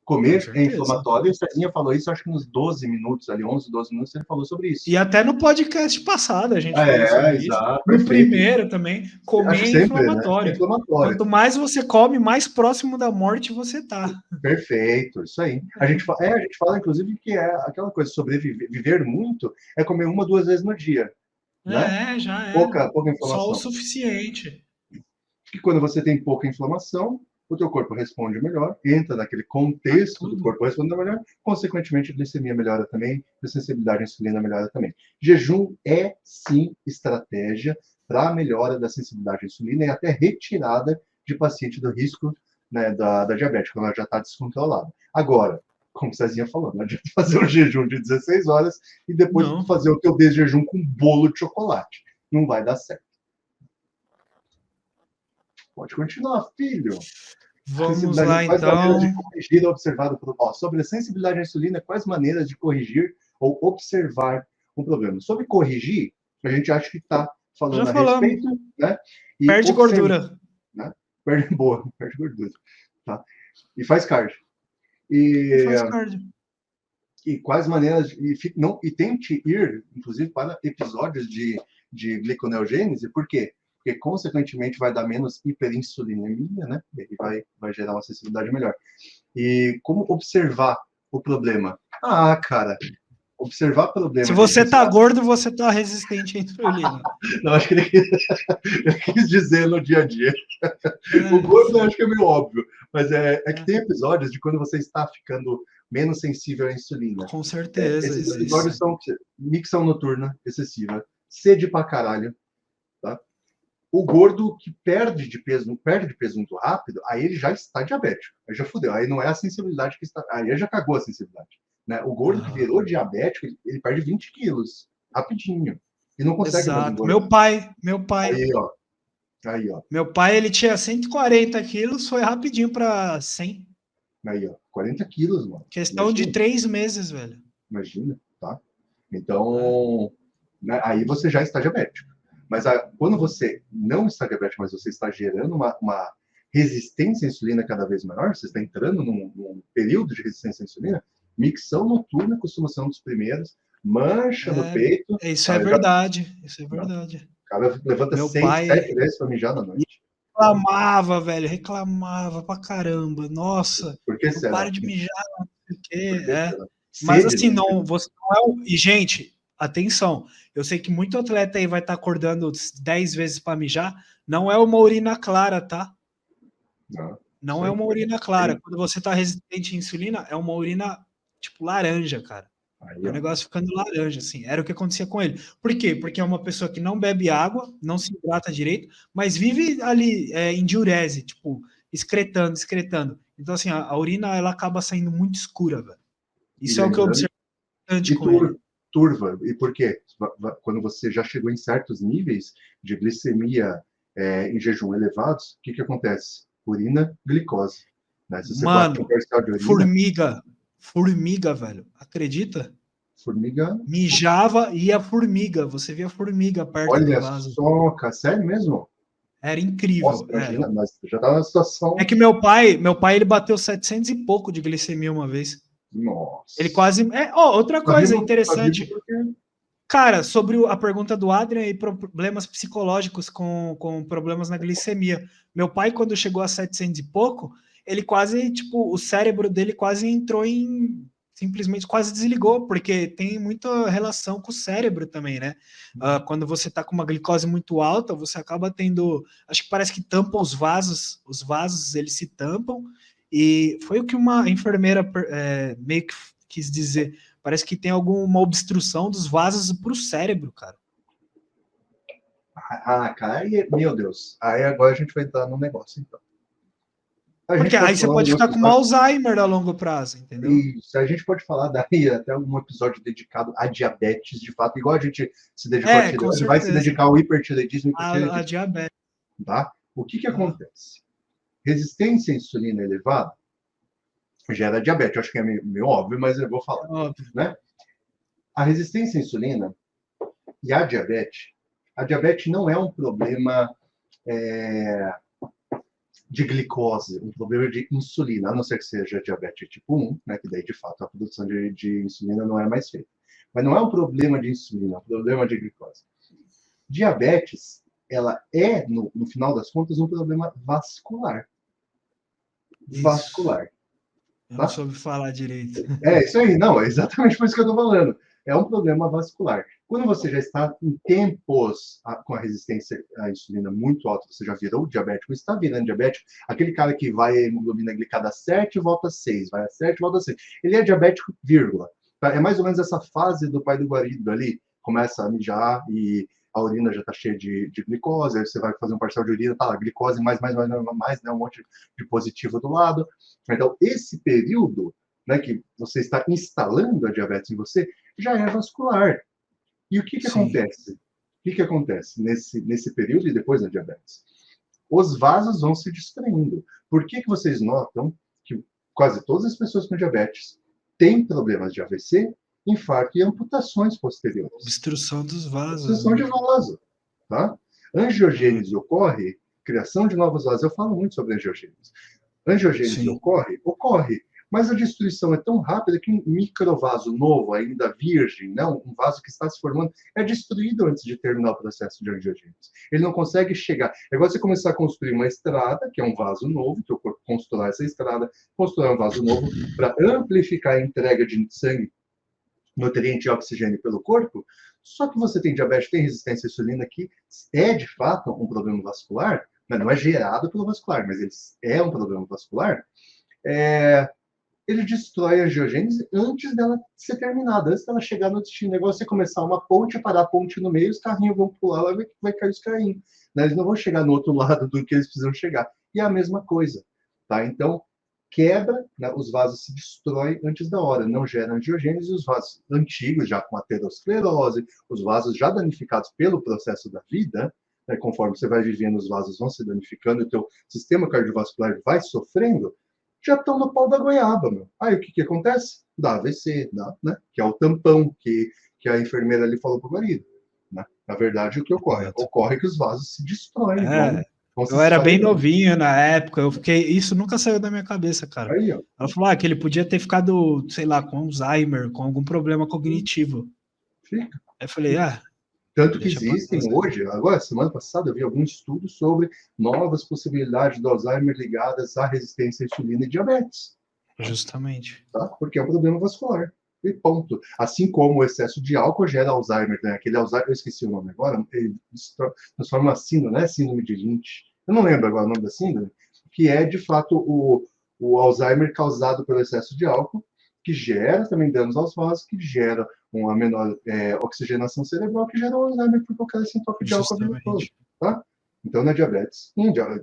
Comer é inflamatório. O Cezinha falou isso, acho que nos 12 minutos, ali, 11, 12 minutos, ele falou sobre isso.
E até no podcast passado a gente falou sobre isso.
Exato,
no primeiro também, comer é inflamatório.
Né? É inflamatório.
Quanto mais você come, mais próximo da morte você tá.
Perfeito, isso aí. A gente fala, inclusive, que é aquela coisa, viver muito é comer 1 ou 2 vezes no dia. Né?
Já é.
Pouca inflamação.
Só o suficiente.
E quando você tem pouca inflamação, o teu corpo responde melhor, entra naquele contexto do corpo respondendo melhor, consequentemente a glicemia melhora também, a sensibilidade à insulina melhora também. Jejum é, sim, estratégia para a melhora da sensibilidade à insulina e até retirada de paciente do risco, né, da diabetes, quando ela já está descontrolada. Agora, como o Cezinha falou, não adianta fazer um jejum de 16 horas e depois fazer o teu desjejum com bolo de chocolate. Não vai dar certo. Pode continuar, filho.
Vamos lá, então.
De corrigir ou observar sobre a sensibilidade à insulina, quais maneiras de corrigir ou observar um problema? Sobre corrigir, a gente acha que está falando a respeito, né?
E perde gordura.
Né? Perde gordura. Tá? E faz cardio. E quais maneiras... E tente ir, inclusive, para episódios de gliconeogênese, por quê? Porque, consequentemente, vai dar menos hiperinsulinemia, né? E vai gerar uma sensibilidade melhor. E como observar o problema? Cara, observar o problema...
Se você tá gordo, você tá resistente à insulina.
Não, acho que ele quis dizer no dia a dia. O gordo eu acho que é meio óbvio, mas é que tem episódios de quando você está ficando menos sensível à insulina.
Com certeza.
Esses episódios são micção noturna excessiva, sede pra caralho, tá? O gordo que perde de peso muito rápido, aí ele já está diabético. Aí já fudeu. Aí não é a sensibilidade que está... Aí já cagou a sensibilidade. Né? O gordo que virou diabético, ele perde 20 quilos. Rapidinho. E não consegue mais engordar.
Meu pai.
Aí, ó.
Meu pai, ele tinha 140 quilos, foi rapidinho para 100.
Aí, ó. 40 quilos, mano.
Questão de 3 meses, velho.
Imagina, tá? Então, né, aí você já está diabético. Mas quando você não está diabético, mas você está gerando uma resistência à insulina cada vez maior, você está entrando num período de resistência à insulina, micção noturna costuma ser um dos primeiros, mancha no peito.
Isso é verdade, isso é verdade.
O cara levanta 6, 7 vezes para mijar na noite.
Reclamava, velho, reclamava pra caramba. Nossa,
por que será?
Para de mijar, não sei o quê. Mas assim, você não é. E, gente, atenção, eu sei que muito atleta aí vai estar acordando 10 vezes para mijar, não é uma urina clara, tá? Não é uma urina clara. Quando você tá resistente à insulina, é uma urina tipo laranja, cara.
Aí,
É um negócio ficando laranja, assim. Era o que acontecia com ele. Por quê? Porque é uma pessoa que não bebe água, não se hidrata direito, mas vive ali em diurese, tipo, excretando, excretando. Então, assim, a urina, ela acaba saindo muito escura, velho. Isso é o que eu observo bastante com ele.
Turva. E por quê? Quando você já chegou em certos níveis de glicemia em jejum elevados, o que acontece? Urina, glicose. Né? Se você bate um parcial de urina...
Formiga, velho. Acredita?
Formiga...
Mijava e ia formiga. Você via formiga perto do vaso.
Olha só, cara, sério mesmo?
Era incrível.
Nossa, imagina, mas já tá na situação...
É que meu pai, ele bateu 700 e pouco de glicemia uma vez.
Nossa.
Ele quase... outra coisa interessante. Cara, sobre a pergunta do Adrian e problemas psicológicos com problemas na glicemia. Meu pai, quando chegou a 700 e pouco, ele quase, tipo, o cérebro dele quase entrou simplesmente quase desligou, porque tem muita relação com o cérebro também, né? Quando você tá com uma glicose muito alta, você acaba tendo, acho que parece que tampa os vasos eles se tampam, e foi o que uma enfermeira meio que quis dizer. Parece que tem alguma obstrução dos vasos para o cérebro, cara.
Cara, meu Deus. Aí agora a gente vai entrar no negócio, então.
Porque aí você pode ficar com Alzheimer a longo prazo, entendeu?
Isso, a gente pode falar daí até um episódio dedicado a diabetes, de fato, igual a gente se dedicou a tireoide, vai se dedicar ao hipertireoidismo e
a diabetes.
Tá? O que acontece? Resistência à insulina elevada gera diabetes. Eu acho que é meio óbvio, mas eu vou falar.
Óbvio.
Né? A resistência à insulina e a diabetes não é um problema de glicose, um problema de insulina, a não ser que seja diabetes tipo 1, né, que daí, de fato, a produção de insulina não é mais feita. Mas não é um problema de insulina, é um problema de glicose. Diabetes, ela é, no final das contas, um problema vascular.
Isso.
Vascular.
Eu não soube falar direito.
Isso aí, não, é exatamente por isso que eu estou falando. É um problema vascular. Quando você já está em tempos com a resistência à insulina muito alta, você já virou diabético, está virando diabético, aquele cara que vai a hemoglobina glicada a 7 e volta a 6, vai a 7 e volta a 6. Ele é diabético, vírgula. Tá? É mais ou menos essa fase do pai do guarido ali, começa a mijar e a urina já está cheia de glicose, aí você vai fazer um parcial de urina, tá lá, glicose mais, né, um monte de positivo do lado. Então, esse período, né, que você está instalando a diabetes em você, já é vascular. E o que acontece? O que acontece nesse período e depois da diabetes? Os vasos vão se distraindo. Por que vocês notam que quase todas as pessoas com diabetes têm problemas de AVC, infarto e amputações posteriores?
Obstrução dos vasos.
Obstrução de vaso. Tá? Angiogênese ocorre, criação de novos vasos. Eu falo muito sobre angiogênese. Angiogênese ocorre, mas a destruição é tão rápida que um microvaso novo, ainda virgem, né, um vaso que está se formando, é destruído antes de terminar o processo de angiogênese. Ele não consegue chegar. É igual você começar a construir uma estrada, que é um vaso novo, que o corpo constrói essa estrada, constrói um vaso novo para amplificar a entrega de sangue, nutriente e oxigênio pelo corpo. Só que você tem diabetes, tem resistência à insulina, que é de fato um problema vascular, não é gerado pelo vascular, mas ele é um problema vascular. Ele destrói a angiogênese antes dela ser terminada, antes dela chegar no destino. É igual você começar uma ponte, parar a ponte no meio, os carrinhos vão pular lá, vai cair os carrinhos. Né? Eles não vão chegar no outro lado do que eles precisam chegar. E é a mesma coisa. Tá? Então, quebra, né? Os vasos se destroem antes da hora, não gera angiogênese, os vasos antigos, já com aterosclerose, os vasos já danificados pelo processo da vida, né? Conforme você vai vivendo, os vasos vão se danificando, o teu sistema cardiovascular vai sofrendo, já estão no pau da goiaba, meu. Aí o que acontece? Dá AVC, né? Que é o tampão que a enfermeira ali falou para o marido. Né? Na verdade, o que ocorre? Ocorre que os vasos se destroem.
Eu era bem novinho na época, isso nunca saiu da minha cabeça, cara.
Aí, ó.
Ela falou que ele podia ter ficado, sei lá, com Alzheimer, com algum problema cognitivo.
Fica.
Aí eu falei,
tanto que existem hoje, agora, semana passada, eu vi algum estudo sobre novas possibilidades do Alzheimer ligadas à resistência à insulina e diabetes.
Justamente.
Tá? Porque é um problema vascular. E ponto. Assim como o excesso de álcool gera Alzheimer, né? Aquele Alzheimer, eu esqueci o nome agora, ele se transforma síndrome, né? Síndrome de Lynch. Eu não lembro agora o nome da síndrome, que é, de fato, o Alzheimer causado pelo excesso de álcool, que gera também danos aos vasos, que gera uma menor oxigenação cerebral, que gera o Alzheimer por qualquer toque de álcool a vida toda,
Justamente.
tá? Então, não é diabetes.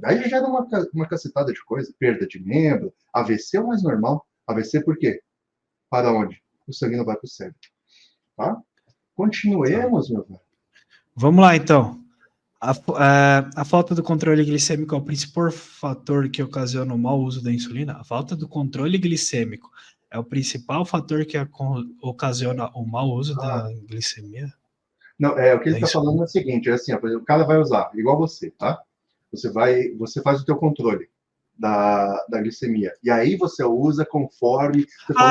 Daí gera uma cacetada de coisa, perda de membro, AVC é o mais normal. AVC por quê? Para onde? O sangue não vai para o cérebro, tá? Continuemos, meu velho.
Vamos lá, então. A falta do controle glicêmico é o principal fator que ocasiona o mau uso da insulina? A falta do controle glicêmico é o principal fator que ocasiona o mau uso da glicemia?
Não, o que ele está falando é o seguinte, é assim, ó, por exemplo, o cara vai usar, igual você, tá? Você faz o teu controle da glicemia, e aí você usa conforme...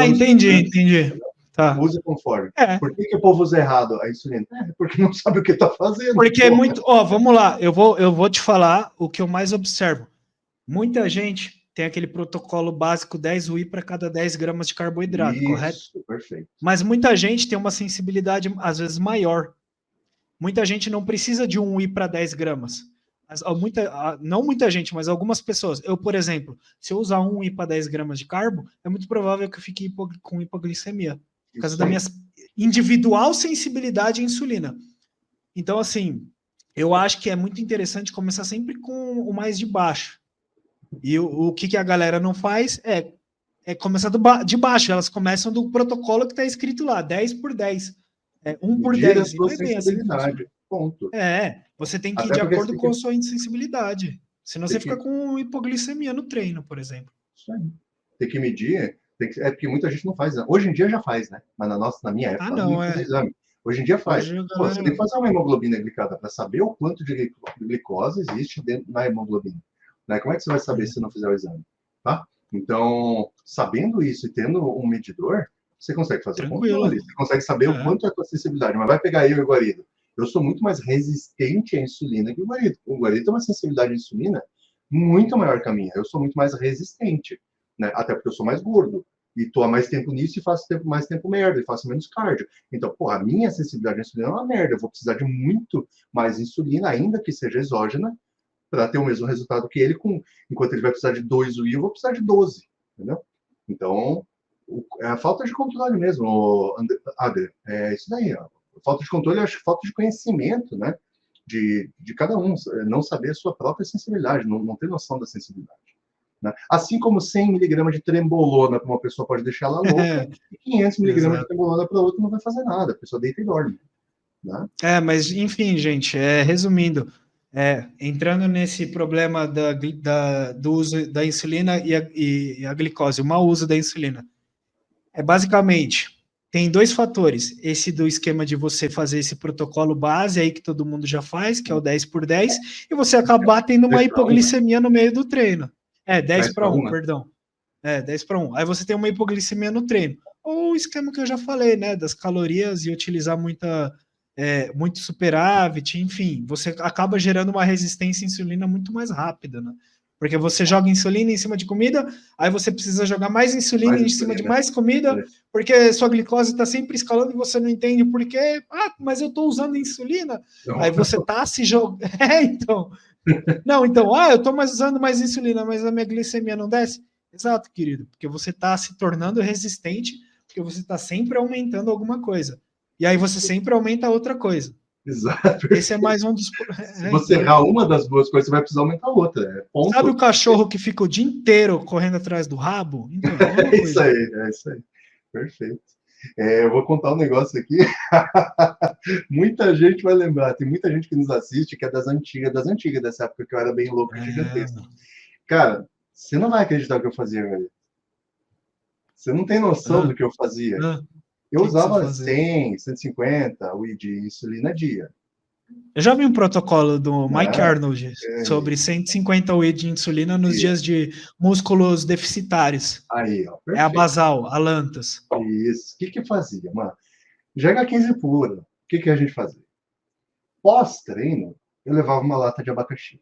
Entendi. Tá.
Usa conforme. Por que o povo usa errado a insulina? Porque não sabe o que está fazendo.
Porque é muito... vamos lá, eu vou te falar o que eu mais observo. Muita gente tem aquele protocolo básico 10 UI para cada 10 gramas de carboidrato, correto?
Perfeito.
Mas muita gente tem uma sensibilidade, às vezes, maior. Muita gente não precisa de 1 UI para 10 gramas. Não muita gente, mas algumas pessoas. Eu, por exemplo, se eu usar 1 UI para 10 gramas de carbo, é muito provável que eu fique com hipoglicemia. Por causa da minha individual sensibilidade à insulina. Então, assim, eu acho que é muito interessante começar sempre com o mais de baixo. E o que a galera não faz é começar de baixo. Elas começam do protocolo que está escrito lá, 10 por 10. 1 por 10.
E não é bem assim. Ponto.
Você tem que ir de acordo com a sua insensibilidade. Senão você fica com hipoglicemia no treino, por exemplo.
Isso aí. Tem que medir. É porque muita gente não faz. Hoje em dia já faz, né? Mas na minha época,
não
fazia exame. Hoje em dia faz. Você tem que fazer uma hemoglobina glicada para saber o quanto de glicose existe dentro da hemoglobina. Né? Como é que você vai saber se não fizer o exame? Tá? Então, sabendo isso e tendo um medidor, você consegue fazer o controle. Você consegue saber o quanto é a tua sensibilidade. Mas vai pegar eu e o Guarido. Eu sou muito mais resistente à insulina que o Guarido. O Guarido tem uma sensibilidade à insulina muito maior que a minha. Eu sou muito mais resistente. Né? Até porque eu sou mais gordo. E tô há mais tempo nisso e faço mais tempo merda, e faço menos cardio. Então, a minha sensibilidade à insulina é uma merda. Eu vou precisar de muito mais insulina, ainda que seja exógena, para ter o mesmo resultado que ele, enquanto ele vai precisar de 2 UI, eu vou precisar de 12. Entendeu? Então, é a falta de controle mesmo, Adri. É isso daí. Ó. Falta de controle, eu acho que falta de conhecimento, né? De cada um. Não saber a sua própria sensibilidade, não ter noção da sensibilidade. Né? Assim como 100 miligramas de trembolona para uma pessoa pode deixar ela louca, e 500 miligramas de trembolona para outra não vai fazer nada, a pessoa deita e dorme. Né?
Mas enfim, gente, resumindo, entrando nesse problema do uso da insulina e a glicose, o mau uso da insulina, basicamente, tem 2 fatores, esse do esquema de você fazer esse protocolo base aí que todo mundo já faz, que é o 10 por 10, e você acabar tendo uma hipoglicemia no meio do treino. 10 para 1, perdão. 10 para 1. Aí você tem uma hipoglicemia no treino. Ou o esquema que eu já falei, né? Das calorias e utilizar muito superávit, enfim. Você acaba gerando uma resistência à insulina muito mais rápida, né? Porque você joga insulina em cima de comida, aí você precisa jogar mais insulina em cima de mais comida, porque sua glicose está sempre escalando e você não entende por quê. Mas eu estou usando insulina. Aí você está se jogando. Então... Não, eu estou usando mais insulina, mas a minha glicemia não desce? Exato, querido, porque você está se tornando resistente, porque você está sempre aumentando alguma coisa. E aí você sempre aumenta outra coisa.
Exato.
Esse é mais um dos...
Se você errar uma das duas coisas, você vai precisar aumentar a outra. Ponto.
Sabe o cachorro que fica o dia inteiro correndo atrás do rabo? Então,
é isso aí. Perfeito. Eu vou contar um negócio aqui. Muita gente vai lembrar. Tem muita gente que nos assiste que é das antigas, dessa época que eu era bem louco e gigantesco. Cara, você não vai acreditar o que eu fazia, velho. Você não tem noção do que eu fazia. Eu usava 100, 150 UI de insulina dia.
Eu já vi um protocolo do Mike Arnold sobre 150 UI de insulina nos dias de músculos deficitários.
Aí, ó,
a basal, a Lantus.
Isso. O que fazia, mano? GH15 pura. O que a gente fazia? Pós-treino, eu levava uma lata de abacaxi.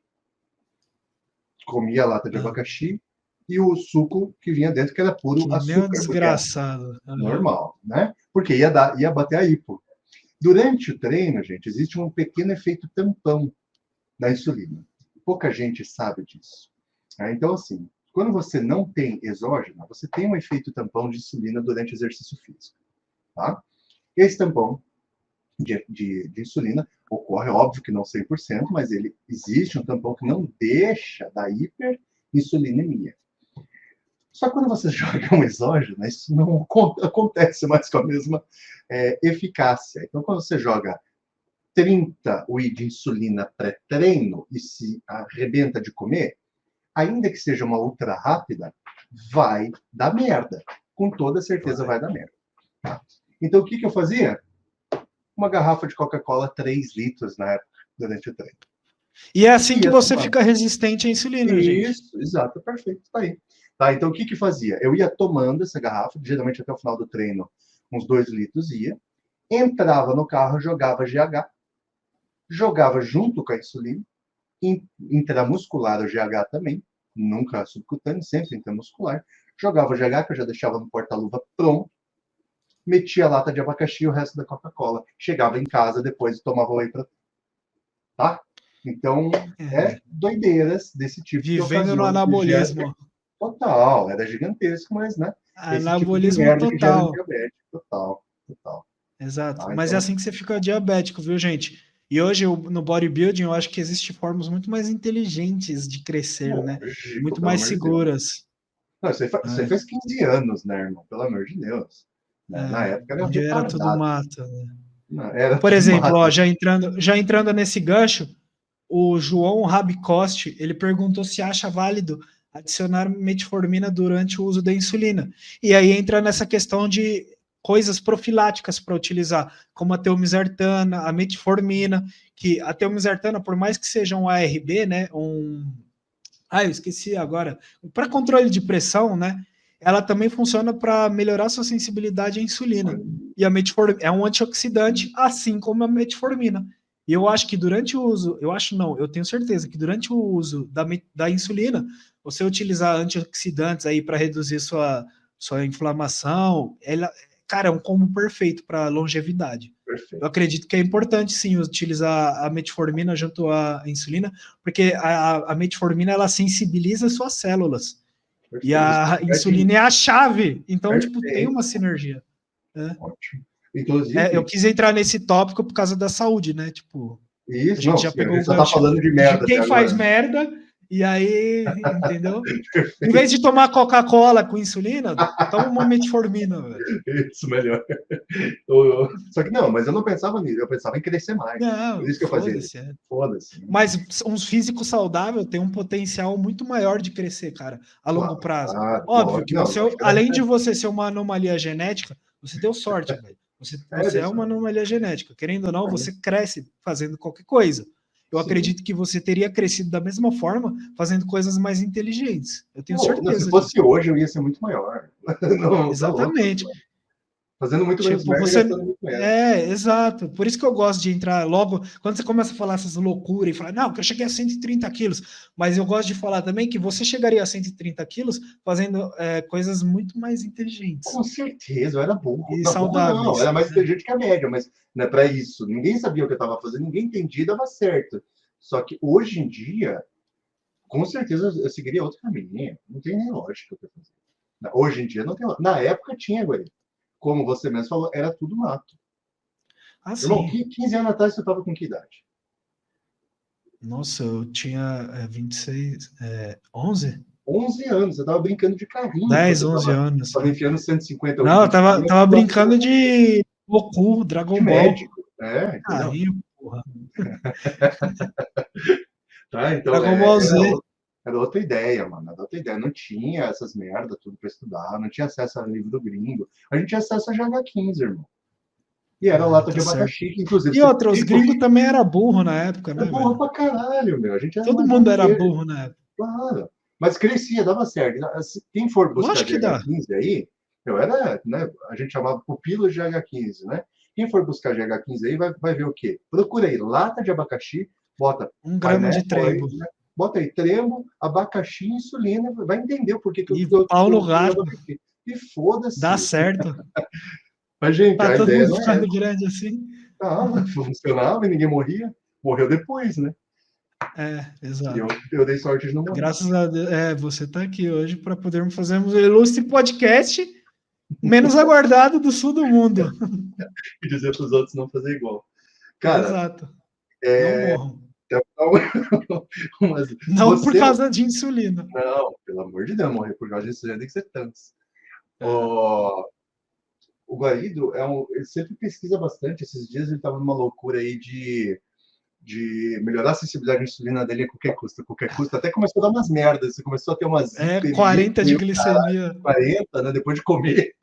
Comia a lata de abacaxi, e o suco que vinha dentro, que era puro
Que nem um
açúcar, porque é
desgraçado.
normal, né? Porque ia bater a hipo. Durante o treino, gente, existe um pequeno efeito tampão da insulina. Pouca gente sabe disso. Então, assim, quando você não tem exógena, você tem um efeito tampão de insulina durante o exercício físico. Tá? Esse tampão de insulina ocorre, óbvio que não 100%, mas ele existe um tampão que não deixa da hiperinsulinemia. Só que quando você joga um exógeno, isso não acontece mais com a mesma eficácia. Então, quando você joga 30 UI de insulina pré-treino e se arrebenta de comer, ainda que seja uma ultra rápida, vai dar merda. Com toda certeza vai dar merda. Tá? Então, o que eu fazia? Uma garrafa de Coca-Cola 3 litros na época, durante o treino.
E é assim que você fica resistente à insulina, gente.
Isso, exato, perfeito, tá aí. Tá, então, o que fazia? Eu ia tomando essa garrafa, geralmente até o final do treino, uns 2 litros ia, entrava no carro, jogava GH, jogava junto com a insulina, intramuscular o GH também, nunca subcutâneo, sempre intramuscular, jogava o GH, que eu já deixava no porta-luva pronto, metia a lata de abacaxi e o resto da Coca-Cola. Chegava em casa depois e tomava whey protein. Tá? Então, doideiras desse tipo.
Vivendo no anabolismo.
Total, era gigantesco, mas, né?
Anabolismo
tipo
total.
Diabético, total.
Exato.
Tá?
Mas
então...
é assim que você fica diabético, viu, gente? E hoje, no bodybuilding, eu acho que existem formas muito mais inteligentes de crescer, né? Muito mais seguras.
Não, você fez 15 anos, né, irmão? Pelo amor de Deus. Na época era
onde era tudo mato, né?
Não, era
Por exemplo,
mato.
ó, já entrando nesse gancho, o João Rabicoste, ele perguntou se acha válido adicionar metformina durante o uso da insulina. E aí entra nessa questão de coisas profiláticas para utilizar, como a telmisartana, a metformina, que a telmisartana, por mais que seja um ARB, né, eu esqueci agora, para controle de pressão, né, ela também funciona para melhorar sua sensibilidade à insulina. E a metformina é um antioxidante, assim como a metformina. E eu acho que durante o uso, eu tenho certeza que durante o uso da insulina, você utilizar antioxidantes aí para reduzir sua inflamação, cara, é um combo perfeito para longevidade. Perfeito. Eu acredito que é importante, sim, utilizar a metformina junto à insulina, porque a metformina, ela sensibiliza suas células. Perfeito. E a insulina é a chave. Então, tipo, tem uma sinergia.
Ótimo. Inclusive...
eu quis entrar nesse tópico por causa da saúde, né? Tipo,
isso,
a gente já pegou o gancho
falando de merda.
Quem faz merda, e aí, entendeu? Em vez de tomar Coca-Cola com insulina, toma uma metformina, velho.
Isso, melhor. Só que não, mas eu não pensava nisso, eu pensava em crescer mais.
Não,
por isso que eu fazia. Foda-se.
Mas um físico saudável tem um potencial muito maior de crescer, cara, a longo prazo. Óbvio que além de você ser uma anomalia genética, você deu sorte, velho. Você é uma anomalia genética. Querendo ou não, você cresce fazendo qualquer coisa. Eu acredito que você teria crescido da mesma forma, fazendo coisas mais inteligentes. Eu tenho certeza.
Se fosse hoje, eu ia ser muito maior. Não,
exatamente.
Fazendo muito menos merda, gastando muito menos.
Exato. Por isso que eu gosto de entrar logo, quando você começa a falar essas loucuras e falar, não, que eu cheguei a 130 quilos, mas eu gosto de falar também que você chegaria a 130 quilos fazendo coisas muito mais inteligentes.
Com certeza, eu era burro.
E saudáveis.
Não, era mais inteligente que a média, mas não é para isso. Ninguém sabia o que eu estava fazendo, ninguém entendia, dava certo. Só que hoje em dia, com certeza eu seguiria outro caminho. Não tem nem lógica o que eu fazer. Hoje em dia não tem lógica. Na época tinha, Guarani. Como você mesmo falou, era tudo mato. Irmão, 15 anos atrás você estava com que idade?
Nossa, eu tinha 26, 11?
11 anos, você estava brincando de carrinho.
10, 11 anos.
Estava enfiando 150.
Não, eu tava brincando de Goku, Dragon Ball.
Médico,
carrinho, porra.
Tá, então,
Dragon Ball Z.
Era outra ideia, mano. Era outra ideia. Não tinha essas merdas tudo para estudar, não tinha acesso a livro do gringo. A gente tinha acesso a GH15, irmão. E era lata de abacaxi, que inclusive...
E outra, os gringos também eram burro na época, né?
Era burro pra caralho, meu. A gente era
todo mundo era burro na época.
Claro. Mas crescia, dava certo. Quem for buscar GH15 aí, né? A gente chamava pupila de GH15, né? Quem for buscar GH15 aí vai ver o quê? Procura aí, lata de abacaxi, bota
1 grama de trembo.
Né? bota aí tremo, abacaxi, insulina, vai entender por que
E pau no gato.
E foda-se.
Dá certo.
Mas, gente,
Tá
a
todo
ideia
mundo
não é
ficando grande assim.
funcionava e ninguém morria. Morreu depois, né?
Exato.
E eu dei sorte de não morrer.
Graças a Deus, você tá aqui hoje para podermos fazer um ilustre podcast menos aguardado do sul do mundo.
E dizer para os outros não fazer igual. Cara,
exato. Não morram. Não por causa de insulina.
Não, pelo amor de Deus, morrer por causa de insulina tem que ser tantos. O Guarido ele sempre pesquisa bastante. Esses dias ele estava numa loucura aí de melhorar a sensibilidade à insulina dele a qualquer custo. Até começou a dar umas merdas. Você começou a ter umas
40 de glicemia.
40, né? Depois de comer.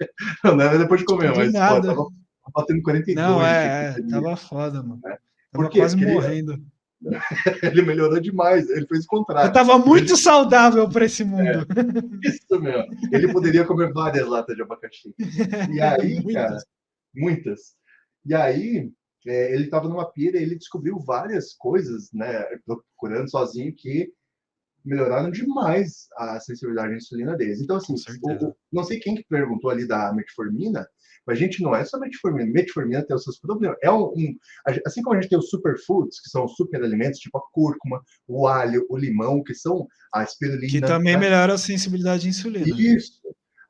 Não era depois de comer, mas
nada.
Tava batendo 42.
Não, tava foda, mano. Tava quase morrendo.
Ele melhorou demais. Ele fez o contrário.
Eu tava muito saudável para esse mundo.
Isso mesmo. Ele poderia comer várias latas de abacaxi. E aí, cara, muitas. E aí, ele estava numa pira e ele descobriu várias coisas, né, procurando sozinho, que melhoraram demais a sensibilidade à insulina deles. Então, assim, não sei quem que perguntou ali da metformina, mas, gente, não é só metformina. Metformina tem os seus problemas. Assim como a gente tem os superfoods, que são super alimentos, tipo a cúrcuma, o alho, o limão, que são a espirulina.
Que também melhora a sensibilidade à insulina.
Isso.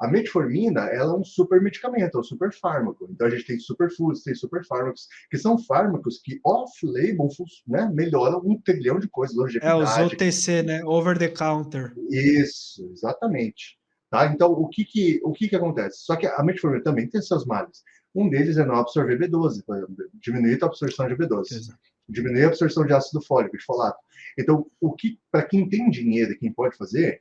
A metformina, ela é um super medicamento, é um super fármaco. Então, a gente tem superfoods, tem superfármacos, que são fármacos que off-label, né, melhoram 1 trilhão de coisas, longevidade.
Os OTC, né? Over the counter.
Isso, exatamente. Tá? Então, o que acontece? Só que a metformina também tem seus males. Um deles é não absorver B12, diminuir a absorção de B12. Exato. Diminuir a absorção de ácido fólico, de folato. Então, para quem tem dinheiro e quem pode fazer,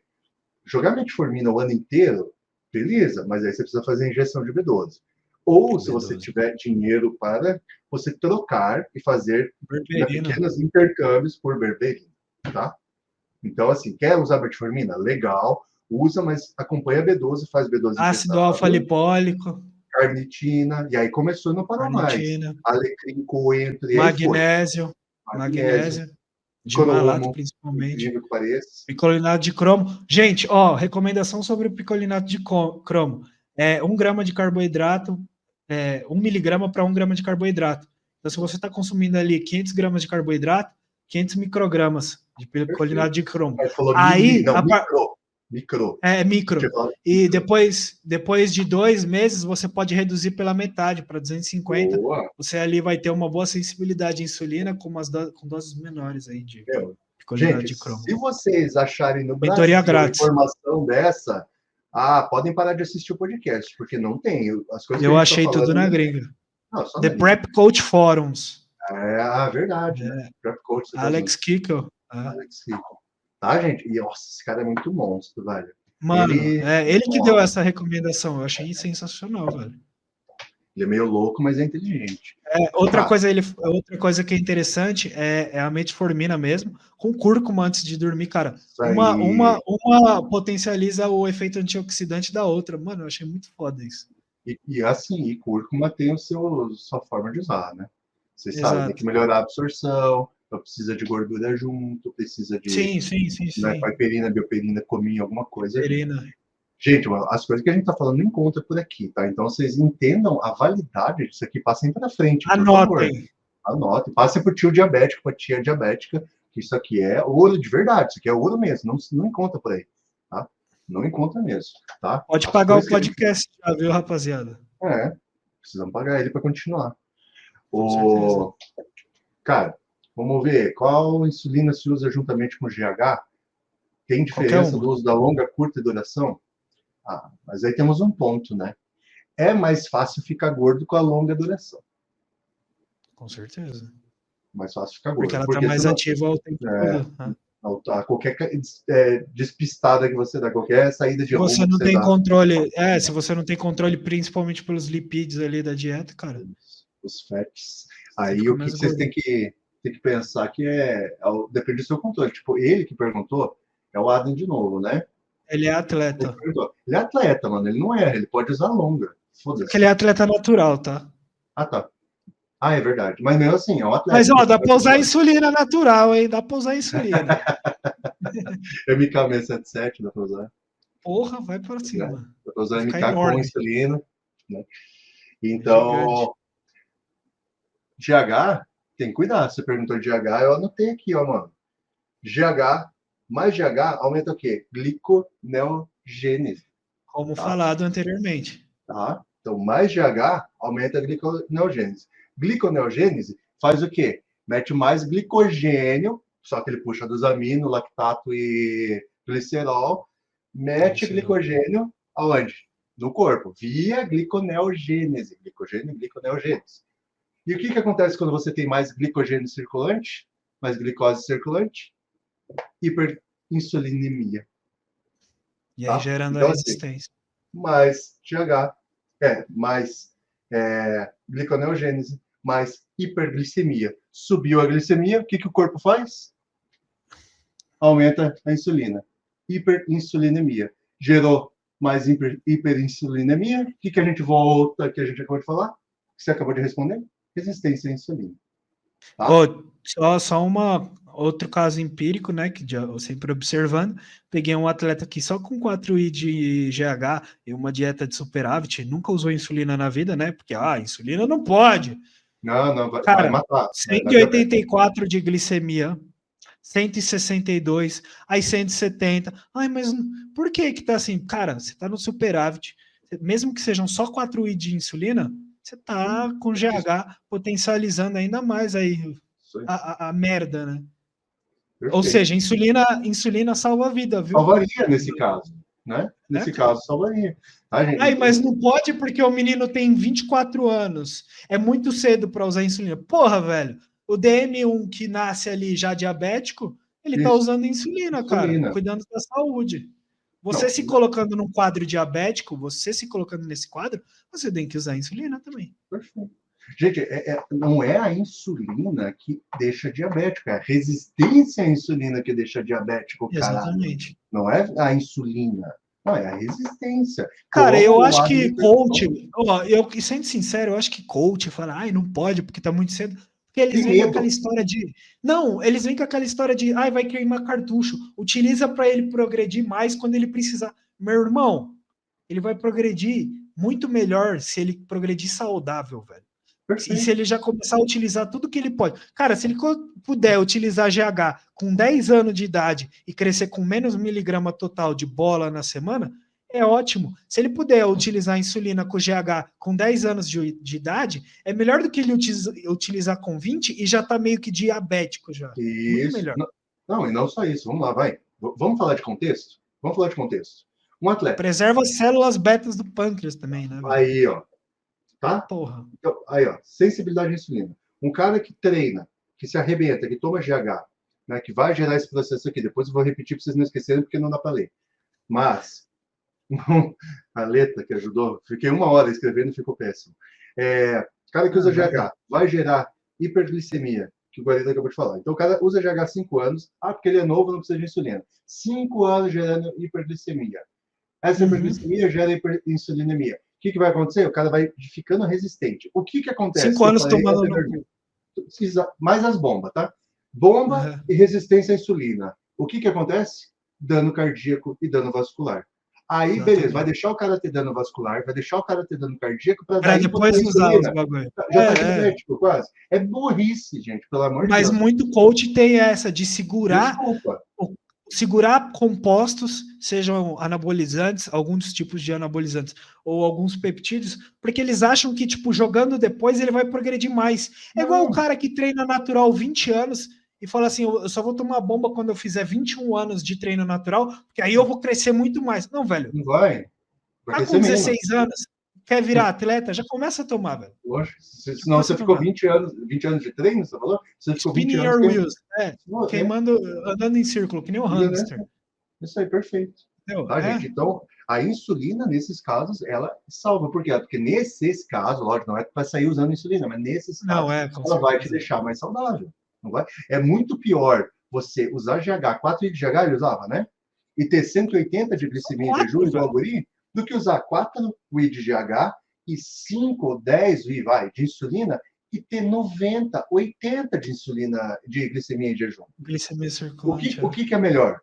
jogar metformina o ano inteiro, beleza, mas aí você precisa fazer injeção de B12. Ou, se você tiver dinheiro para você trocar e fazer pequenos intercâmbios por berberina, tá? Então, assim, quer usar metformina? Legal, usa, mas acompanha B12, faz B12
ácido alfa-lipólico,
carnitina, e aí começou a não parar mais. Alecrim, coentro,
magnésio. De malato, principalmente. Picolinato de cromo. Gente, recomendação sobre o picolinato de cromo. 1 grama de carboidrato, 1 miligrama para 1 grama de carboidrato. Então, se você está consumindo ali 500 gramas de carboidrato, 500 microgramas de picolinato de cromo. Aí,
micro.
Micro. E depois de 2 meses, você pode reduzir pela metade, para 250. Boa. Você ali vai ter uma boa sensibilidade à insulina com doses menores aí de picolinato de cromo.
Se vocês acharem no Brasil informação dessa, podem parar de assistir o podcast, porque não tem. As coisas
eu achei tudo na gringa. The Prep Coach Forums.
Verdade. Né? Prep Coach.
Alex Kickel.
Alex Kickel. Tá, gente? E, nossa, esse cara é muito monstro, velho.
Mano, ele que deu essa recomendação. Eu achei sensacional, velho.
Ele é meio louco, mas é inteligente.
Outra coisa que é interessante é a metformina mesmo, com cúrcuma antes de dormir, cara. Uma potencializa o efeito antioxidante da outra. Mano, eu achei muito foda isso.
E cúrcuma tem sua forma de usar, né? Você sabe, tem que melhorar a absorção, precisa de gordura junto, precisa de...
Sim.
Piperina, bioperina, cominho, alguma coisa.
Piperina.
Gente, as coisas que a gente tá falando não encontra por aqui, tá? Então, vocês entendam a validade disso aqui, passem para frente, por favor. Anotem. Passem pro tio diabético, pra tia diabética, que isso aqui é ouro de verdade, isso aqui é ouro mesmo, não encontra por aí, tá? Não encontra mesmo, tá?
Pode pagar o podcast já, viu, rapaziada?
Precisamos pagar ele para continuar.
Com certeza.
Cara, vamos ver, qual insulina se usa juntamente com o GH? Tem diferença do uso da longa, curta duração? Mas aí temos um ponto, né? É mais fácil ficar gordo com a longa duração.
Com certeza.
Mais fácil ficar gordo.
Porque ela está mais ativa ao tempo todo.
Qualquer despistada que você dá, qualquer saída de rumo
você não tem controle. Se você não tem controle, principalmente pelos lipídios ali da dieta, cara.
Os fats. Aí o que vocês têm que pensar que depende do seu controle. Tipo, ele que perguntou é o Adam de novo, né?
Ele é atleta.
Ele é atleta, mano. Ele não erra. Ele pode usar longa. Foda-se.
Ele é atleta natural, tá?
Tá. Ah, é verdade. Mas mesmo assim, é um atleta.
Mas, ó, dá para usar insulina natural, hein? Dá para usar insulina.
MK677, dá pra usar.
Porra, vai para
Né?
cima.
Dá pra usar
Vai ficar
MK com
enorme.
insulina. Né?
É gigante.
Então, GH, tem que cuidar. Você perguntou de GH, eu anotei aqui, ó, mano. GH, mais GH aumenta o quê? Gliconeogênese,
Como
tá?
falado anteriormente.
Tá? Então, mais GH aumenta a gliconeogênese. Gliconeogênese faz o quê? Mete mais glicogênio, só que ele puxa dos aminos, lactato e glicerol, mete glicogênio aonde? No corpo, via gliconeogênese. Glicogênio e gliconeogênese. E o que acontece quando você tem mais glicogênio circulante, mais glicose circulante? Hiperinsulinemia.
E aí
Tá?
gerando a
Então, assim,
resistência.
mais GH, mais gliconeogênese, mais hiperglicemia. Subiu a glicemia, o que o corpo faz? Aumenta a insulina. Hiperinsulinemia. Gerou mais hiperinsulinemia. O que a gente volta, que a gente acabou de falar? Que você acabou de responder? Resistência à insulina. Tá?
Oh, só outro caso empírico, né, que eu sempre observando, peguei um atleta aqui só com 4I de GH e uma dieta de superávit, nunca usou insulina na vida, né, porque, insulina não pode.
Não, vai
Cara,
matar. Vai dar diabetes.
184 de glicemia, 162, aí 170. Ai, mas por que tá assim? Cara, você tá no superávit, mesmo que sejam só 4I de insulina, você tá com GH potencializando ainda mais aí a merda, né?
Perfeito.
Ou seja, insulina salva a vida, viu?
Salvaria nesse caso, né? Nesse caso, salvaria. Tá, gente?
Ai, mas não pode porque o menino tem 24 anos. É muito cedo para usar insulina. Porra, velho. O DM1 que nasce ali já diabético, ele tá
Isso.
usando insulina, cara, cuidando da saúde. Você
Não,
se colocando num quadro diabético, você se colocando nesse quadro, você tem que usar insulina também.
Perfeito. Gente, não é a insulina que deixa diabético, é a resistência à insulina que deixa diabético, caralho.
Exatamente.
Não é a insulina, não, é a resistência.
Cara, eu acho que coach, sendo sincero, eu acho que coach fala, ai, não pode porque tá muito cedo. Porque eles vêm com aquela história de. Não, eles vêm com aquela história de, ai, vai queimar cartucho. Utiliza para ele progredir mais quando ele precisar. Meu irmão, ele vai progredir muito melhor se ele progredir saudável, velho.
Perfeito.
E se ele já começar a utilizar tudo que ele pode. Cara, se ele puder utilizar GH com 10 anos de idade e crescer com menos miligrama total de bola na semana, é ótimo. Se ele puder utilizar insulina com GH com 10 anos de idade, é melhor do que ele utilizar com 20 e já tá meio que diabético já.
Isso.
Muito melhor.
Não, e não só isso. Vamos lá, vai. Vamos falar de contexto? Vamos falar de contexto. Um atleta.
Preserva as células betas do pâncreas também, né? Velho?
Aí, ó. Tá?
Porra.
Então, aí, ó. Sensibilidade à insulina. Um cara que treina, que se arrebenta, que toma GH, né, que vai gerar esse processo aqui. Depois eu vou repetir para vocês não esquecerem, porque não dá para ler. Mas, a letra que ajudou, fiquei 1 hora escrevendo e ficou péssimo. Cara que usa GH vai gerar hiperglicemia, que o Guarida acabou de falar. Então, o cara usa GH 5 anos, porque ele é novo, não precisa de insulina. 5 anos gerando hiperglicemia. Essa hiperglicemia gera hiperinsulinemia. O que vai acontecer? O cara vai ficando resistente. O que acontece?
5 anos tomando
mais as bombas, tá? Bomba e resistência à insulina. O que acontece? Dano cardíaco e dano vascular. Aí, exatamente, beleza, vai deixar o cara ter dano vascular, vai deixar o cara ter dano cardíaco para
depois usar os bagulho.
Já tá diabético, quase. É burrice, gente, pelo amor de Deus.
Mas muito coach tem essa de segurar compostos, sejam anabolizantes, alguns tipos de anabolizantes, ou alguns peptídeos, porque eles acham que, tipo, jogando depois ele vai progredir mais. É igual o cara que treina natural 20 anos e fala assim, eu só vou tomar bomba quando eu fizer 21 anos de treino natural, porque aí eu vou crescer muito mais. Não, velho.
Não vai.
Tá com 16 anos, quer virar atleta, já começa a tomar, velho.
Poxa, senão você ficou 20 anos de treino, você falou? Você ficou 20 anos
your wheels, queimando, andando em círculo, que nem um hamster.
Isso aí, perfeito. Tá, gente? Então, a insulina, nesses casos, ela salva. Por quê? Porque nesses casos, lógico, não é para sair usando insulina, mas nesses casos, ela vai te deixar mais saudável. Não vai? É muito pior você usar GH, 4 de GH ele usava, né? E ter 180 de glicemia em jejum igual guri, do que usar 4 de GH e 5 ou 10 de insulina e ter 90, 80 de insulina, de glicemia em jejum.
Glicemia circulante.
O que é melhor?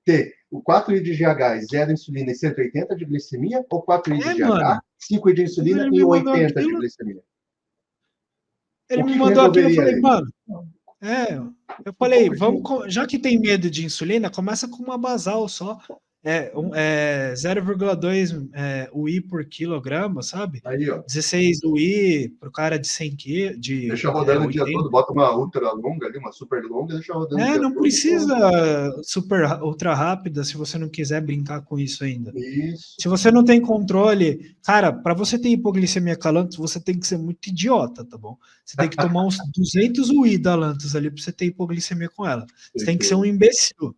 Ter o 4i de GH e 0 insulina e 180 de glicemia, ou 4i de GH,
Mano.
5i de insulina
Ele
e
me mandou
80 de
aquilo.
glicemia?
Ele
O
me
que
mandou aquilo, eu
resolveria
falei,
aí?
mano, eu
Um
falei,
pouco
já que tem medo de insulina, começa com uma basal só. 0,2 UI por quilograma, sabe?
Aí, ó.
16 UI pro cara de 100 kg,
Deixa rodando o dia
80.
todo, bota uma ultra longa ali, uma super longa, deixa rodando o dia
Não
todo.
precisa super ultra rápida se você não quiser brincar com isso ainda.
Isso.
Se você não tem controle, cara, para você ter hipoglicemia com a Lantus, você tem que ser muito idiota, tá bom? Você tem que tomar uns 200 UI da Lantus ali para você ter hipoglicemia com ela. Você tem que ser um imbecil.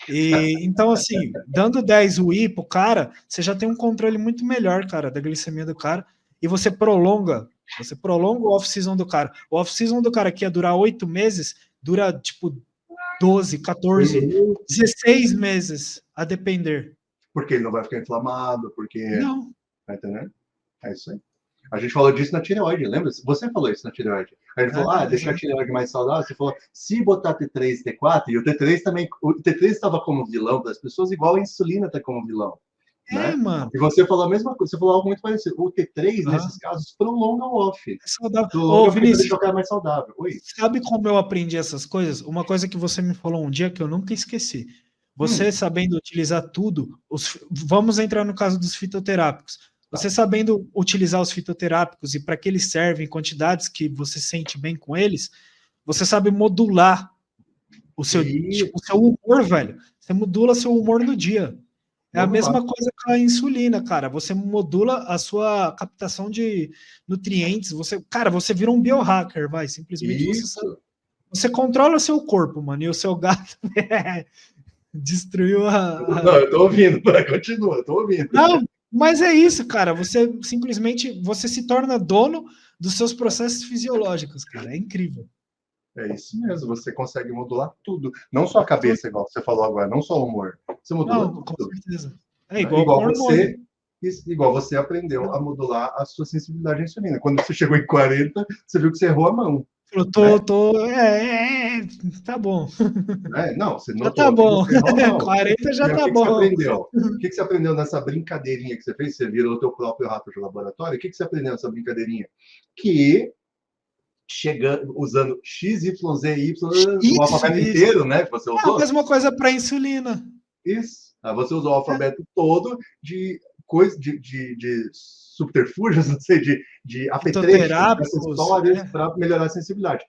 E então, assim, dando 10 UI pro cara, você já tem um controle muito melhor, cara, da glicemia do cara, e você prolonga o off-season do cara. O off-season do cara que ia durar 8 meses, dura tipo 12, 14, 16 meses, a depender.
Porque ele não vai ficar inflamado, porque...
Não.
Tá entendendo? É isso aí. A gente falou disso na tireoide, lembra? Você falou isso na tireoide. A gente falou, deixar a tireoide mais saudável. Você falou, se botar T3 e T4, e o T3 também, o T3 estava como vilão das pessoas, igual a insulina está como vilão. Né?
Mano.
E você falou a mesma coisa, você falou algo muito parecido. O T3, nesses casos, prolonga o off.
É saudável.
Prolonga porque deixa o cara mais saudável. Oi.
Sabe como eu aprendi essas coisas? Uma coisa que você me falou um dia que eu nunca esqueci. Você sabendo utilizar tudo, vamos entrar no caso dos fitoterápicos. Você sabendo utilizar os fitoterápicos e para que eles servem, quantidades que você sente bem com eles, você sabe modular o seu humor, velho. Você modula seu humor no dia. É a mesma coisa com a insulina, cara. Você modula a sua captação de nutrientes. Você vira um biohacker, vai. Simplesmente você controla seu corpo, mano. E o seu gato destruiu
Não, eu tô ouvindo. Continua, eu tô ouvindo.
Não, mas é isso, cara. Você simplesmente se torna dono dos seus processos fisiológicos, cara. É incrível.
É isso mesmo, você consegue modular tudo. Não só a cabeça, igual você falou agora, não só o humor. Você modula tudo.
Com certeza. É
igual você aprendeu a modular a sua sensibilidade à insulina. Quando você chegou em 40, você viu que você errou a mão.
Tá bom.
Não, você
notou. Já tá bom. 40 já tá bom.
O que você aprendeu nessa brincadeirinha que você fez? Você virou o teu próprio rato de laboratório? O que você aprendeu nessa brincadeirinha? Que chegando, usando X, Y, Z, Y, o alfabeto inteiro, né? Que você usou.
É a mesma coisa para insulina.
Isso. Você usou o alfabeto todo de coisa, de subterfúgios, não sei, de apetrechos, acessórios para melhorar a sensibilidade.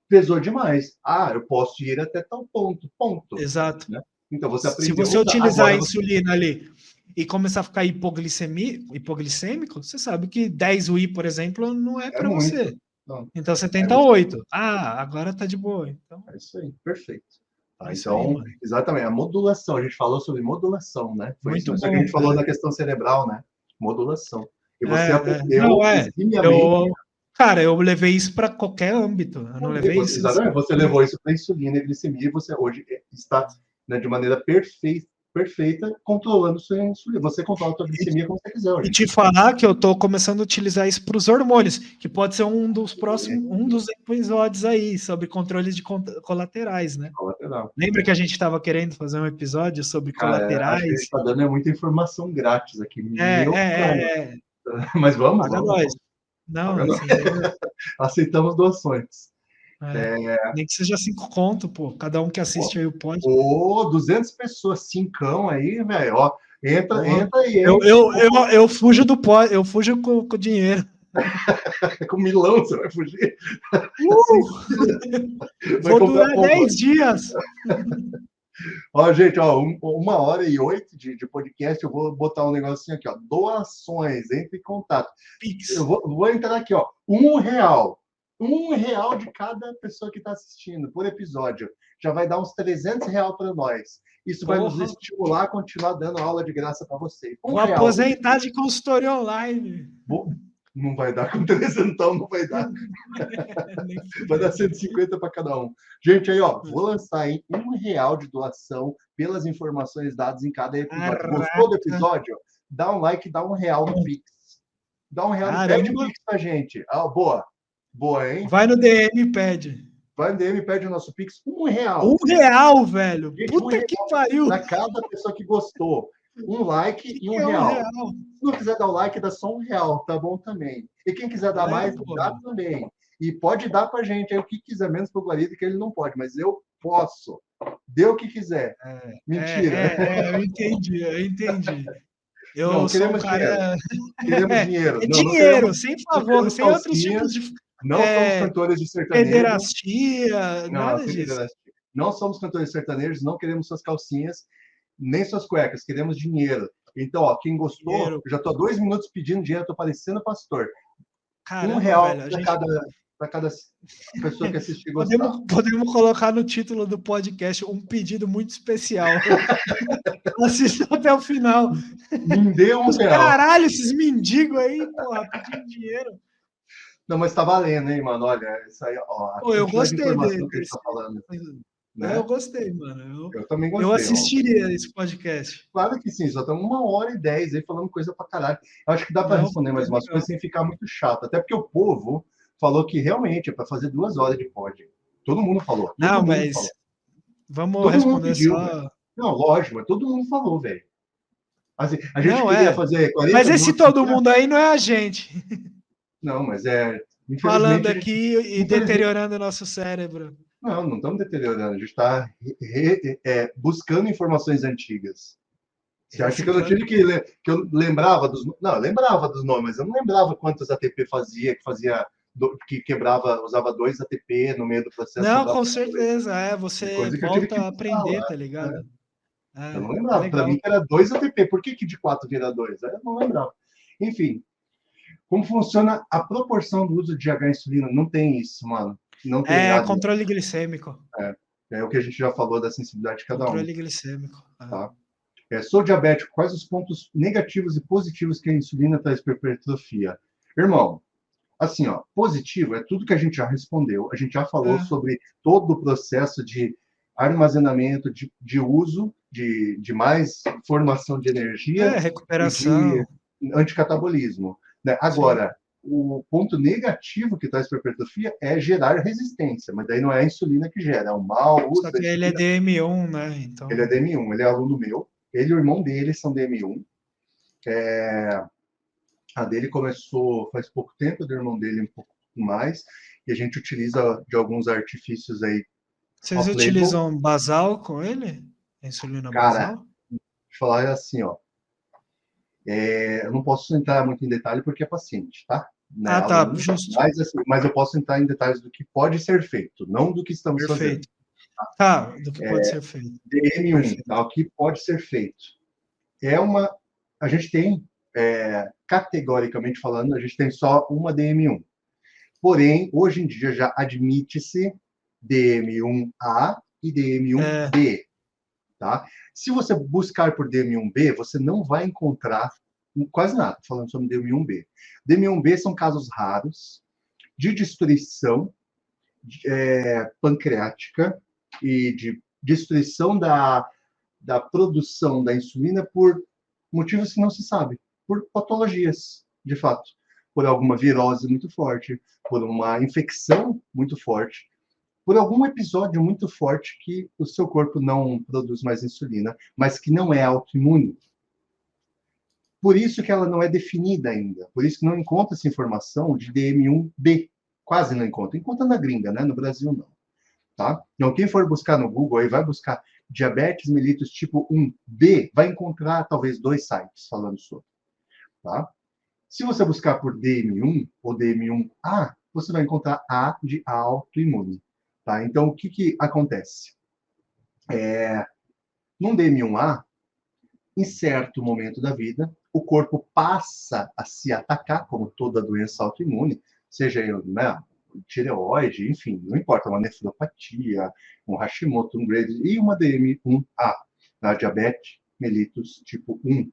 Pesou demais. Eu posso ir até tal ponto.
Exato.
Né? Então você aprendeu.
Se você utilizar a insulina ali e começar a ficar hipoglicêmico, você sabe que 10 UI, por exemplo, não é para você. Não. Então você tenta 8. Agora tá de boa. Então...
É isso aí, perfeito. Então, exatamente, a modulação. A gente falou sobre modulação, né? Foi isso que a gente falou da questão cerebral, né? Modulação. E você aprendeu
Cara, eu levei isso para qualquer âmbito. Eu não levei isso.
Exatamente, você levou isso para insulina e glicemia e você hoje está, né, de maneira perfeita, controlando sua insulina. Você controla a sua glicemia como você quiser hoje.
E te falar que eu estou começando a utilizar isso para os hormônios, que pode ser um dos episódios aí, sobre controles de colaterais, né?
Colateral.
Lembra que a gente estava querendo fazer um episódio sobre colaterais?
Acho que a gente está dando muita informação grátis aqui. Mas vamos.
Nós. Não, assim,
aceitamos doações.
Nem que seja 5 conto, pô. Cada um que assiste aí o pod.
200 pessoas, 5 aí, velho. Ó, entra aí.
Eu fujo do pod, eu fujo com o dinheiro.
Com milão você vai fugir?
Vou durar 10 dias.
Ó, gente, 1h08 de podcast, eu vou botar um negocinho aqui, ó. Doações, entre em contato. Eu vou entrar aqui, ó. R$1. R$1 de cada pessoa que está assistindo por episódio. Já vai dar uns R$300 para nós. Isso vai nos estimular a continuar dando aula de graça para vocês.
Vou aposentar de consultoria online.
Não vai dar com 300, não vai dar. Vai dar 150 para cada um. Gente, aí, ó, vou lançar em R$1 de doação pelas informações dadas em cada episódio. Gostou do episódio? Dá um like, dá R$1 no Pix. Dá R$1 no Pix, pede um Pix pra gente. Boa. Boa, hein?
Vai no DM e pede.
Vai no DM, pede o nosso Pix, R$1.
R$1, velho.
Gente,
Puta
R$1
que pariu.
para cada pessoa que gostou. Um like e
Que é
R$1.
R$1?
Se não quiser dar o like, dá só R$1, tá bom também. E quem quiser dar mais, dá
Porra.
também. E pode dar pra gente aí o que quiser, menos pro Guarida, que ele não pode, mas eu posso. Dê o que quiser. Mentira.
Eu entendi, eu entendi.
Não,
Eu sou um
queremos dinheiro.
cara.
Queremos dinheiro.
É
Não, não
dinheiro,
queremos,
sem
não
favor,
queremos
sem outros tipos
calcinhas,
de
não somos cantores de sertanejo.
pederastia,
Não,
nada
sem
disso.
pederastia. Não somos cantores sertanejos, não queremos suas calcinhas, nem suas cuecas, queremos dinheiro. Então, ó, quem gostou,
Dinheiro.
eu já estou há 2 minutos pedindo dinheiro, estou parecendo pastor.
Caramba,
R$1
velho, a
para
gente
cada pessoa que assistir e gostar.
podemos colocar no título do podcast um pedido muito especial. Assista até o final.
Me dê R$1.
Caralho, esses mendigos aí, porra, pedindo dinheiro.
Não, mas tá valendo, hein, mano? Olha, isso aí, ó, a
Pô, eu
quantidade de
gostei
informação que a gente
desse.
tá falando,
Eu
né?
gostei, mano.
Eu também
Eu
gostei, ó.
assistiria esse podcast.
Claro que sim, só estamos 1h10 aí falando coisa pra caralho. Eu acho que dá para
Não,
responder mais
é
umas
legal.
coisas sem ficar muito chato. Até porque o povo falou que realmente é para fazer 2 horas de pod. Todo mundo falou.
Não,
Todo mundo
mas
falou.
vamos
Todo mundo
responder
pediu, velho.
só.
Não, lógico, mas todo mundo falou, velho. Assim, a gente
Não,
queria
é.
fazer 40
Mas esse
minutos.
todo mundo aí não é a gente.
Não, mas
Falando
infelizmente,
aqui e
infelizmente,
deteriorando o nosso cérebro.
não estamos deteriorando. A gente está buscando informações antigas. Você acha que eu não
Reciclando.
tive que eu lembrava dos. Não, eu lembrava dos nomes, eu não lembrava quantos ATP fazia, que quebrava, usava 2 ATP no meio do processo,
Não,
sobrava
com
2.
certeza.
É
Você
coisa que eu tive
volta
que
a
buscar
aprender,
lá.
tá ligado?
Eu não
É
lembrava. Para
legal.
mim era 2 ATP. Por que de 4 vira 2? Eu não lembrava. Enfim, como funciona a proporção do uso de H insulina? Não tem isso, mano. Não tem
É
nada.
controle glicêmico.
É o que a gente já falou da sensibilidade de cada um.
Controle glicêmico.
Tá? Sou diabético. Quais os pontos negativos e positivos que a insulina traz para a hipertrofia? Irmão, assim, ó, positivo é tudo que a gente já respondeu. A gente já falou
É,
sobre todo o processo de armazenamento, de uso, de mais formação de energia e de
recuperação.
anticatabolismo. Né?
Sim.
Agora, o ponto negativo que traz para a hipertrofia é gerar resistência, mas daí não é a insulina que gera, é o mau uso
Só
da
que ele é
insulina.
DM1, né?
Ele é
Então.
DM1, ele é aluno meu, ele e o irmão dele são DM1. A dele começou faz pouco tempo, do irmão dele um pouco mais, e a gente utiliza de alguns artifícios aí
Vocês
off-label.
utilizam basal com ele? Insulina
Cara,
basal?
falar assim, ó, eu não posso entrar muito em detalhe porque é paciente, tá? Né,
Ah, tá,
aluno,
justo.
mas, assim, mas eu posso entrar em detalhes do que pode ser feito, não do que estamos fazendo.
Perfeito. Tá, do que pode ser feito.
DM1,
Perfeito.
tá? O que pode ser feito? A gente tem, categoricamente falando, a gente tem só uma DM1. Porém, hoje em dia já admite-se DM1A e DM1B, tá? Se você buscar por DM1B, você não vai encontrar quase nada falando sobre DM1B. DM1B são casos raros de destruição pancreática e de destruição da produção da insulina por motivos que não se sabe, por patologias, de fato, por alguma virose muito forte, por uma infecção muito forte, por algum episódio muito forte que o seu corpo não produz mais insulina, mas que não é autoimune. Por isso que ela não é definida ainda, por isso que não encontra essa informação de DM1B, quase não encontra. Encontra na gringa, né? No Brasil não. Tá? Então, quem for buscar no Google aí, vai buscar diabetes mellitus tipo 1B, vai encontrar talvez 2 sites falando sobre. Tá? Se você buscar por DM1 ou DM1A, você vai encontrar A de autoimune. Tá? Então, o que acontece? Num DM1A, em certo momento da vida, o corpo passa a se atacar, como toda doença autoimune, seja né, tireoide, enfim, não importa, uma nefropatia, um Hashimoto, um Graves, e uma DM1A, a diabetes mellitus tipo 1.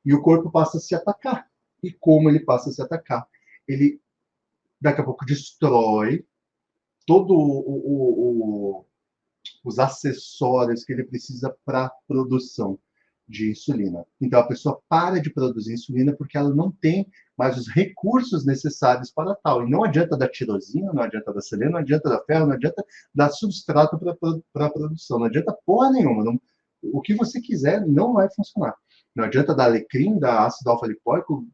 E o corpo passa a se atacar. E como ele passa a se atacar? Ele, daqui a pouco, destrói todo os acessórios que ele precisa para a produção de insulina. Então, a pessoa para de produzir insulina porque ela não tem mas os recursos necessários para tal. E não adianta dar tirosina, não adianta dar selênio, não adianta dar ferro, não adianta dar substrato para a produção, não adianta porra nenhuma. Não, o que você quiser não vai funcionar. Não adianta dar alecrim, dar ácido alfa-lipoico,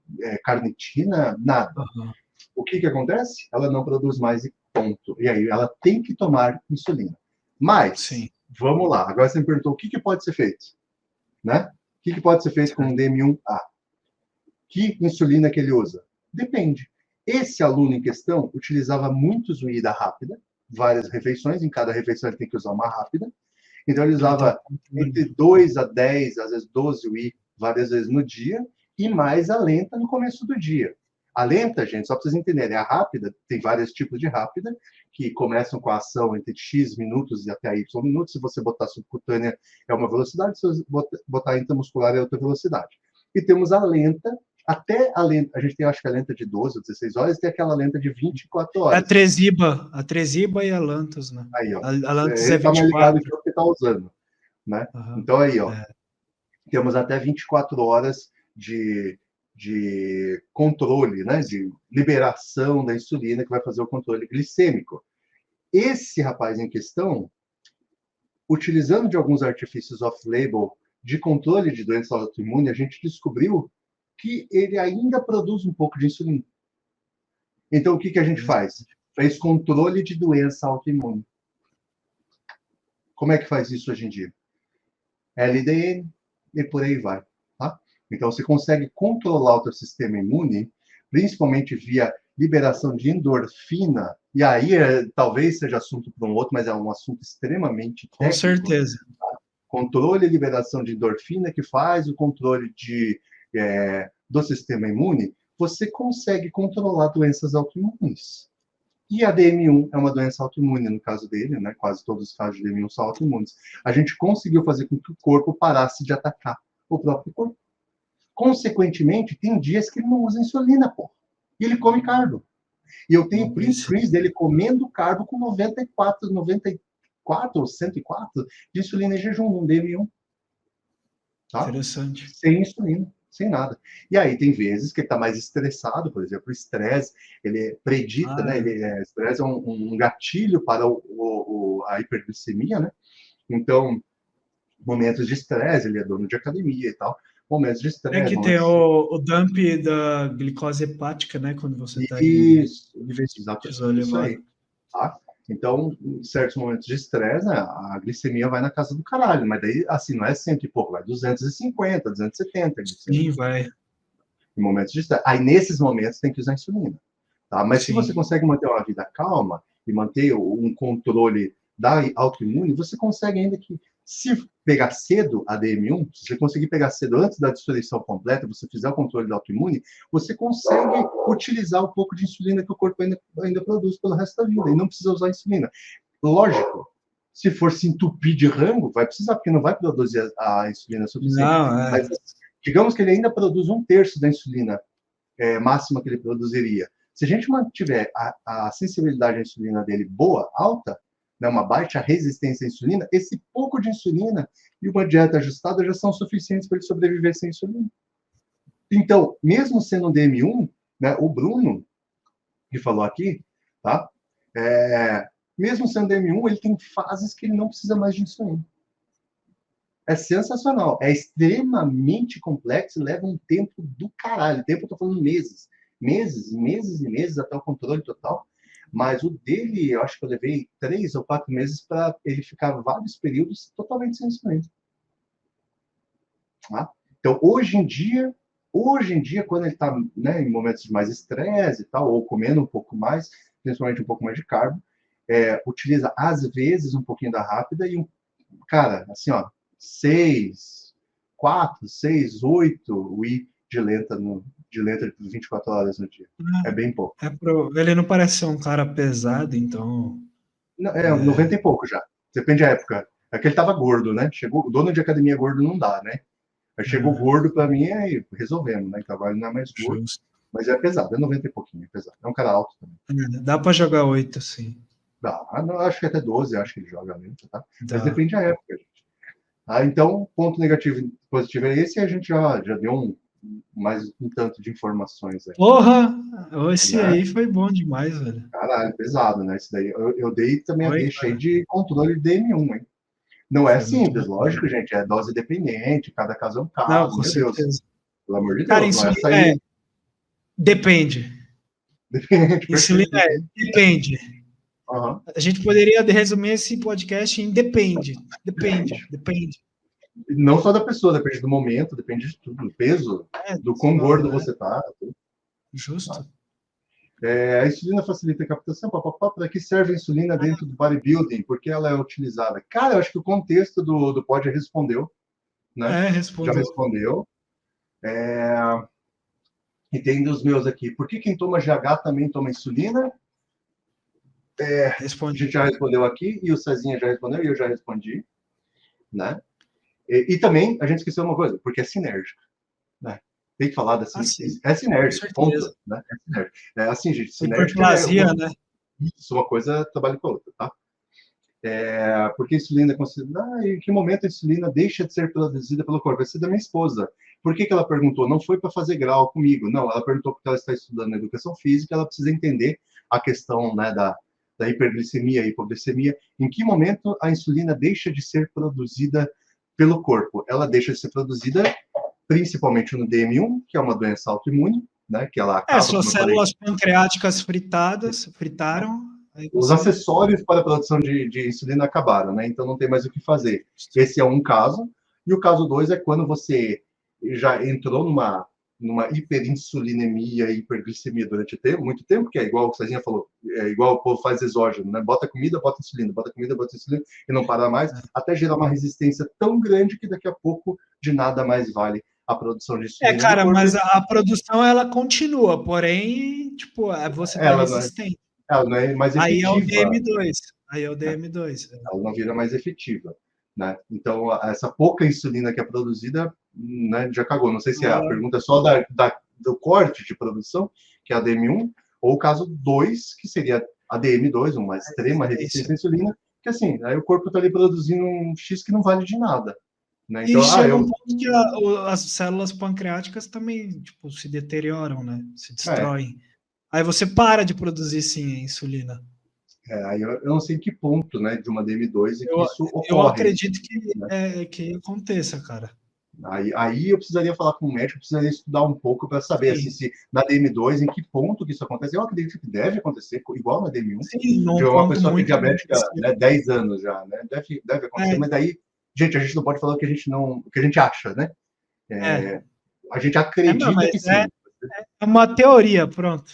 carnitina, nada.
Aham.
O que acontece? Ela não produz mais e ponto. E aí ela tem que tomar insulina. Mas,
Sim.
vamos lá. Agora você me perguntou o que pode ser feito, né? O que pode ser feito com o DM1A? Que insulina que ele usa? Depende. Esse aluno em questão utilizava muito Zuída rápida, várias refeições, em cada refeição ele tem que usar uma rápida. Então ele usava entre 2 a 10, às vezes 12 UI, várias vezes no dia, e mais a lenta no começo do dia. A lenta, gente, só para vocês entenderem, a rápida, tem vários tipos de rápida, que começam com a ação entre X minutos e até Y minutos. Se você botar subcutânea, é uma velocidade, se você botar intramuscular, é outra velocidade. E temos a lenta, até a lenta, a gente tem, acho que a lenta de 12 ou 16 horas, tem aquela lenta de 24 horas.
A Tresiba e a Lantus, né?
Aí, ó.
A Lantus
Ele
é
tá mais ligado
24.
que você está usando, né?
Uhum.
Então, aí, ó. Temos até 24 horas de controle, né? De liberação da insulina, que vai fazer o controle glicêmico. Esse rapaz em questão, utilizando de alguns artifícios off-label de controle de doença autoimune, a gente descobriu que ele ainda produz um pouco de insulina. Então, o que a gente faz? Fez controle de doença autoimune. Como é que faz isso hoje em dia? LDN e por aí vai. Tá? Então, você consegue controlar o seu sistema imune, principalmente via liberação de endorfina, e aí talvez seja assunto para um outro, mas é um assunto extremamente técnico.
Com certeza.
Tá? Controle e liberação de endorfina, que faz o controle do sistema imune, você consegue controlar doenças autoimunes. E a DM1 é uma doença autoimune, no caso dele, né? Quase todos os casos de DM1 são autoimunes. A gente conseguiu fazer com que o corpo parasse de atacar o próprio corpo. Consequentemente, tem dias que ele não usa insulina, pô. E ele come carbo. E eu tenho print screens dele comendo carbo com 94 ou 104 de insulina em jejum, no DM1. Tá?
Interessante.
Sem insulina. Sem nada. E aí tem vezes que ele está mais estressado, por exemplo, o estresse, ele predita, né? Estresse é um gatilho para a hiperglicemia, né? Então, momentos de estresse, ele é dono de academia e tal, momentos de estresse.
Tem que ter o dump da glicose hepática, né? Quando você está em níveis de cortisol elevado.
Tá? Então, em certos momentos de estresse, né, a glicemia vai na casa do caralho, mas daí, assim, não é 100 e pouco, vai 250, 270.
Sim, vai.
Em momentos de estresse. Aí, nesses momentos, tem que usar insulina. Tá? Mas se você consegue manter uma vida calma e manter um controle da autoimune, você consegue ainda que, se pegar cedo a DM1, se você conseguir pegar cedo antes da destruição completa, você fizer o controle da autoimune, você consegue utilizar um pouco de insulina que o corpo ainda produz pelo resto da vida, e não precisa usar insulina. Lógico, se for se entupir de rango, vai precisar, porque não vai produzir a insulina suficiente.
Não,
Mas digamos que ele ainda produz 1/3 da insulina máxima que ele produziria. Se a gente mantiver a sensibilidade à insulina dele boa, alta, né, uma baixa resistência à insulina, esse pouco de insulina e uma dieta ajustada já são suficientes para ele sobreviver sem insulina. Então, mesmo sendo um DM1, né, o Bruno, que falou aqui, tá? Mesmo sendo DM1, ele tem fases que ele não precisa mais de insulina. É sensacional, é extremamente complexo e leva um tempo do caralho. Tempo, eu tô falando meses. Meses e meses até o controle total. Mas o dele, eu acho que eu levei 3 ou 4 meses para ele ficar vários períodos totalmente sem insulina. Tá? Então, hoje em dia, quando ele está, né, em momentos de mais estresse e tal, ou comendo um pouco mais, principalmente um pouco mais de carbo, utiliza, às vezes, um pouquinho da rápida e, cara, assim, ó, 6, 4, 6, 8 UI de lenta de 24 horas no dia. É bem pouco.
Ele não parece ser um cara pesado, então...
90 e pouco já. Depende da época. É que ele tava gordo, né? Chegou, dono de academia gordo não dá, né? Aí chegou gordo pra mim, aí resolvemos, né? Então ele não é mais gordo. Mas é pesado, é 90 e pouquinho, é pesado. É um cara alto também.
Dá pra jogar 8, sim.
Dá, acho que até 12, acho que ele joga lento, tá?
Dá.
Mas depende da época, gente. Então, ponto negativo e positivo é esse, e a gente já deu mais um tanto de informações aí.
Porra! Esse
Né?
aí foi bom demais, velho.
Caralho, pesado, né? Isso daí. Eu dei também a
Foi,
deixa aí
cara.
de controle de DM1, hein? Não é
Foi muito
simples,
bom.
lógico, gente. É dose dependente, cada caso é um
Não,
caso,
com
meu Deus.
certeza.
Pelo amor de
Cara,
Deus, não é
insulina
sair.
depende.
Depende,
Insulina
perfeito.
depende.
Uhum.
A gente poderia resumir esse podcast em depende. Depende.
Não só da pessoa, depende do momento, depende de tudo, do peso, do quão gordo você tá.
Justo.
A insulina facilita a captação, papapá. Para que serve a insulina dentro do bodybuilding? Por que ela é utilizada? Cara, eu acho que o contexto do pod respondeu, né? Já
Respondeu.
respondeu. E tem dos meus aqui. Por que quem toma GH também toma insulina? A gente já respondeu aqui, e o Cezinha já respondeu, e eu já respondi, né? E também, a gente esqueceu uma coisa, porque é sinérgico, né? Tem que falar assim, é sinérgico, ponto, né? É sinérgico. Assim, gente, sinérgico
né?
Isso, uma coisa trabalha com a outra, tá? Porque a insulina é considerada... em que momento a insulina deixa de ser produzida pelo corpo? Essa é da minha esposa. Por que ela perguntou? Não foi para fazer grau comigo, não. Ela perguntou porque ela está estudando educação física, ela precisa entender a questão, né, da hiperglicemia e hipoglicemia. Em que momento a insulina deixa de ser produzida pelo corpo? Ela deixa de ser produzida principalmente no DM1, que é uma doença autoimune, né, que ela acaba...
suas células pancreáticas fritaram...
Os acessórios para a produção de insulina acabaram, né? Então não tem mais o que fazer. Esse é um caso. E o caso 2 é quando você já entrou numa hiperinsulinemia e hiperglicemia durante muito tempo, que é igual o Cezinha falou, é igual o povo faz exógeno, né? Bota comida, bota insulina, bota comida, bota insulina, e não para mais, até gerar uma resistência tão grande que daqui a pouco de nada mais vale a produção de insulina.
Cara, mas a produção ela continua, porém, tipo, você tá resistente.
Ela não é mais efetiva.
Aí é o DM2.
Ela não vira mais efetiva, né? Então, essa pouca insulina que é produzida, né, já cagou. Não sei se a pergunta é só do corte de produção, que é a DM1, ou o caso 2, que seria a DM2, uma extrema resistência à insulina, que assim, aí o corpo está ali produzindo um X que não vale de nada. Né? Então,
e chega um ponto que as células pancreáticas também, tipo, se deterioram, né? Se destroem. Aí você para de produzir, sim, a insulina.
Aí eu não sei em que ponto, né, de uma DM2 que isso ocorre.
Eu acredito que aconteça, cara.
Aí eu precisaria falar com o médico, eu precisaria estudar um pouco para saber assim, se na DM2, em que ponto que isso acontece. Eu acredito que deve acontecer, igual na DM1.
Sim,
de uma pessoa que é diabética, né, 10 anos já, né? Deve acontecer, mas daí, gente, a gente não pode falar o que a gente acha, né? A gente acredita que sim.
É uma teoria, pronto.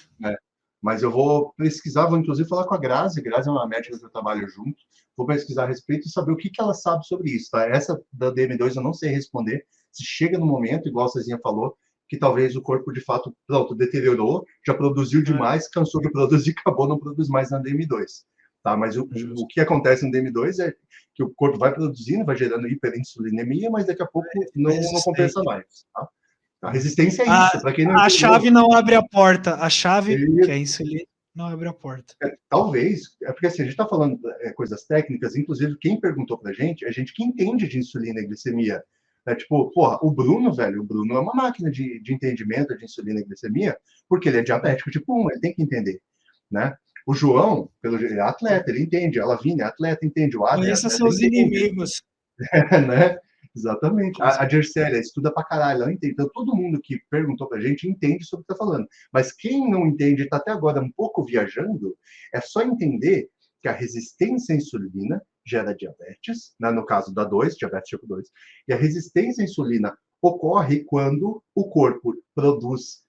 Mas eu vou pesquisar, vou inclusive falar com a Grazi. Grazi é uma médica que eu trabalho junto. Vou pesquisar a respeito e saber o que ela sabe sobre isso, tá? Essa da DM2 eu não sei responder. Se chega no momento, igual a Cezinha falou, que talvez o corpo de fato, pronto, deteriorou, já produziu demais, cansou de produzir, acabou, não produz mais na DM2. Tá? Mas o que acontece no DM2 é que o corpo vai produzindo, vai gerando hiperinsulinemia, mas daqui a pouco não compensa mais. Tá? A resistência é isso. Para quem não
a chave não abre a porta. A chave, que é insulina, não abre a porta.
Talvez, porque assim, a gente está falando coisas técnicas, inclusive quem perguntou para a gente que entende de insulina e glicemia. Tipo, porra, o Bruno é uma máquina de entendimento de insulina e glicemia, porque ele é diabético tipo 1, ele tem que entender, né? O João, ele é atleta, ele entende. A Lavínia é atleta, entende. O Adam
Conheça seus inimigos.
Né? Exatamente. A Gercélia estuda pra caralho, ela entende. Então, todo mundo que perguntou pra gente entende sobre o que tá falando. Mas quem não entende e tá até agora um pouco viajando, é só entender que a resistência à insulina gera diabetes, né? No caso da 2, diabetes tipo 2. E a resistência à insulina ocorre quando o corpo produz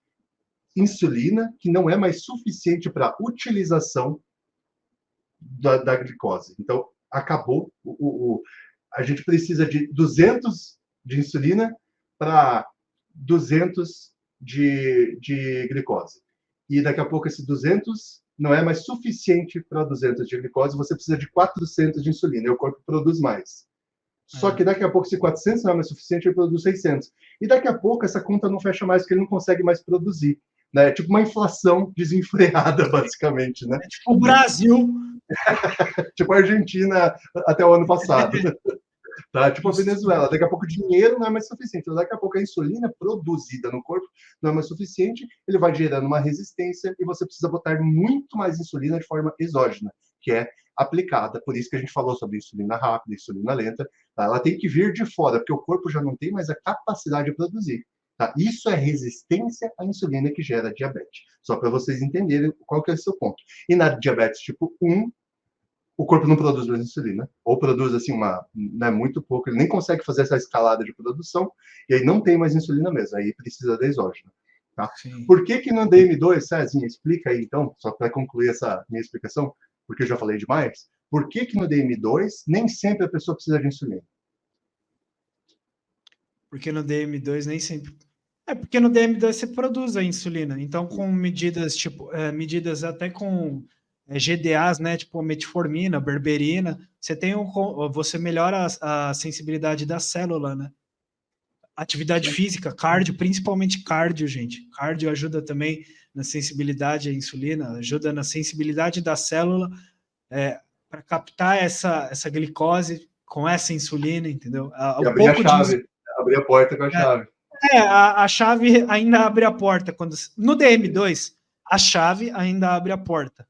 insulina que não é mais suficiente para utilização da glicose. Então, acabou a gente precisa de 200 de insulina para 200 de glicose. E daqui a pouco esse 200 não é mais suficiente para 200 de glicose, você precisa de 400 de insulina, e o corpo produz mais. Só que daqui a pouco, se 400 não é mais suficiente, ele produz 600. E daqui a pouco essa conta não fecha mais, porque ele não consegue mais produzir. Né? É tipo uma inflação desenfreada, basicamente. Né?
É tipo o Brasil.
Tipo a Argentina até o ano passado. Tá? Tipo a Venezuela, daqui a pouco o dinheiro não é mais suficiente, então, daqui a pouco a insulina produzida no corpo não é mais suficiente, ele vai gerando uma resistência e você precisa botar muito mais insulina de forma exógena, que é aplicada. Por isso que a gente falou sobre insulina rápida, insulina lenta, tá? Ela tem que vir de fora, porque o corpo já não tem mais a capacidade de produzir. Tá? Isso é resistência à insulina que gera diabetes. Só para vocês entenderem qual que é o seu ponto. E na diabetes tipo 1, o corpo não produz mais insulina, ou produz assim né, muito pouco, ele nem consegue fazer essa escalada de produção, e aí não tem mais insulina mesmo, aí precisa da exógena. Tá? Por que no DM2, Cezinha, explica aí então, só para concluir essa minha explicação, porque eu já falei demais, por que no DM2 nem sempre a pessoa precisa de insulina?
Porque no DM2 nem sempre... porque no DM2 você produz a insulina, então com medidas, tipo, medidas até com GDAs, né, tipo a metformina, berberina, você melhora a sensibilidade da célula, né? Atividade física, cardio, principalmente cardio, gente. Cardio ajuda também na sensibilidade à insulina, ajuda na sensibilidade da célula para captar essa glicose com essa insulina, entendeu?
E abrir a chave, abrir a porta com a chave.
A chave ainda abre a porta. No DM2, a chave ainda abre a porta.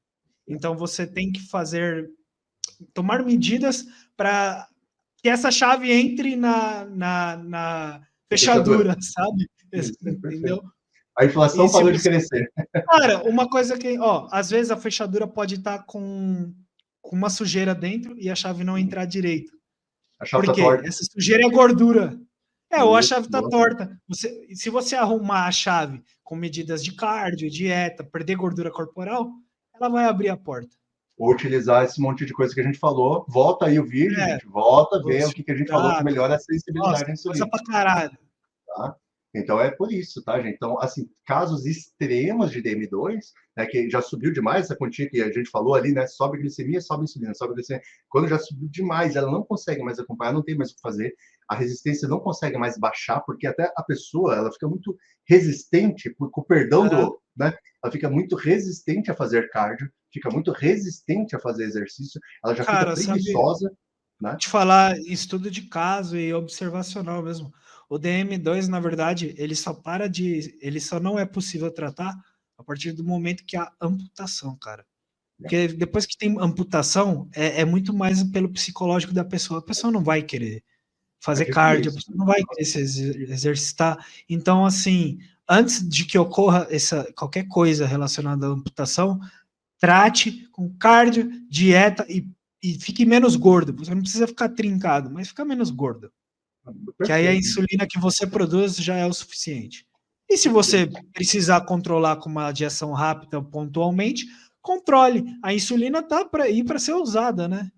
Então, você tem que tomar medidas para que essa chave entre na fechadura, sabe?
Isso,
entendeu?
A inflação parou de crescer.
Cara, uma coisa que, às vezes a fechadura pode estar com uma sujeira dentro e a chave não entrar direito.
A chave
Por quê?
torta.
Essa sujeira é gordura. Ou a chave está torta. Se você arrumar a chave com medidas de cardio, dieta, perder gordura corporal, ela vai abrir a porta.
Ou utilizar esse monte de coisa que a gente falou. Volta aí o vídeo, gente. Volta, vê o que a gente falou que melhora a sensibilidade à insulina.
Coisa pra caralho.
Tá? Então é por isso, tá, gente? Então, assim, casos extremos de DM2, né, que já subiu demais essa quantia que a gente falou ali, né? Sobe glicemia, sobe insulina, sobe glicemia. Quando já subiu demais, ela não consegue mais acompanhar, não tem mais o que fazer. A resistência não consegue mais baixar, porque até a pessoa, ela fica muito resistente, com o perdão né? Ela fica muito resistente a fazer cardio, fica muito resistente a fazer exercício, ela já fica preguiçosa. Né?
Te falar estudo de caso e observacional mesmo. O DM2, na verdade, ele só não é possível tratar a partir do momento que há amputação, cara. Porque depois que tem amputação, é muito mais pelo psicológico da pessoa. A pessoa não vai querer fazer cardio, a pessoa não vai querer se exercitar. Então, assim, antes de que ocorra qualquer coisa relacionada à amputação, trate com cardio, dieta e fique menos gordo. Você não precisa ficar trincado, mas fica menos gordo. Que aí a insulina que você produz já é o suficiente. E se você precisar controlar com uma digestão rápida pontualmente, controle. A insulina tá para ser usada, né?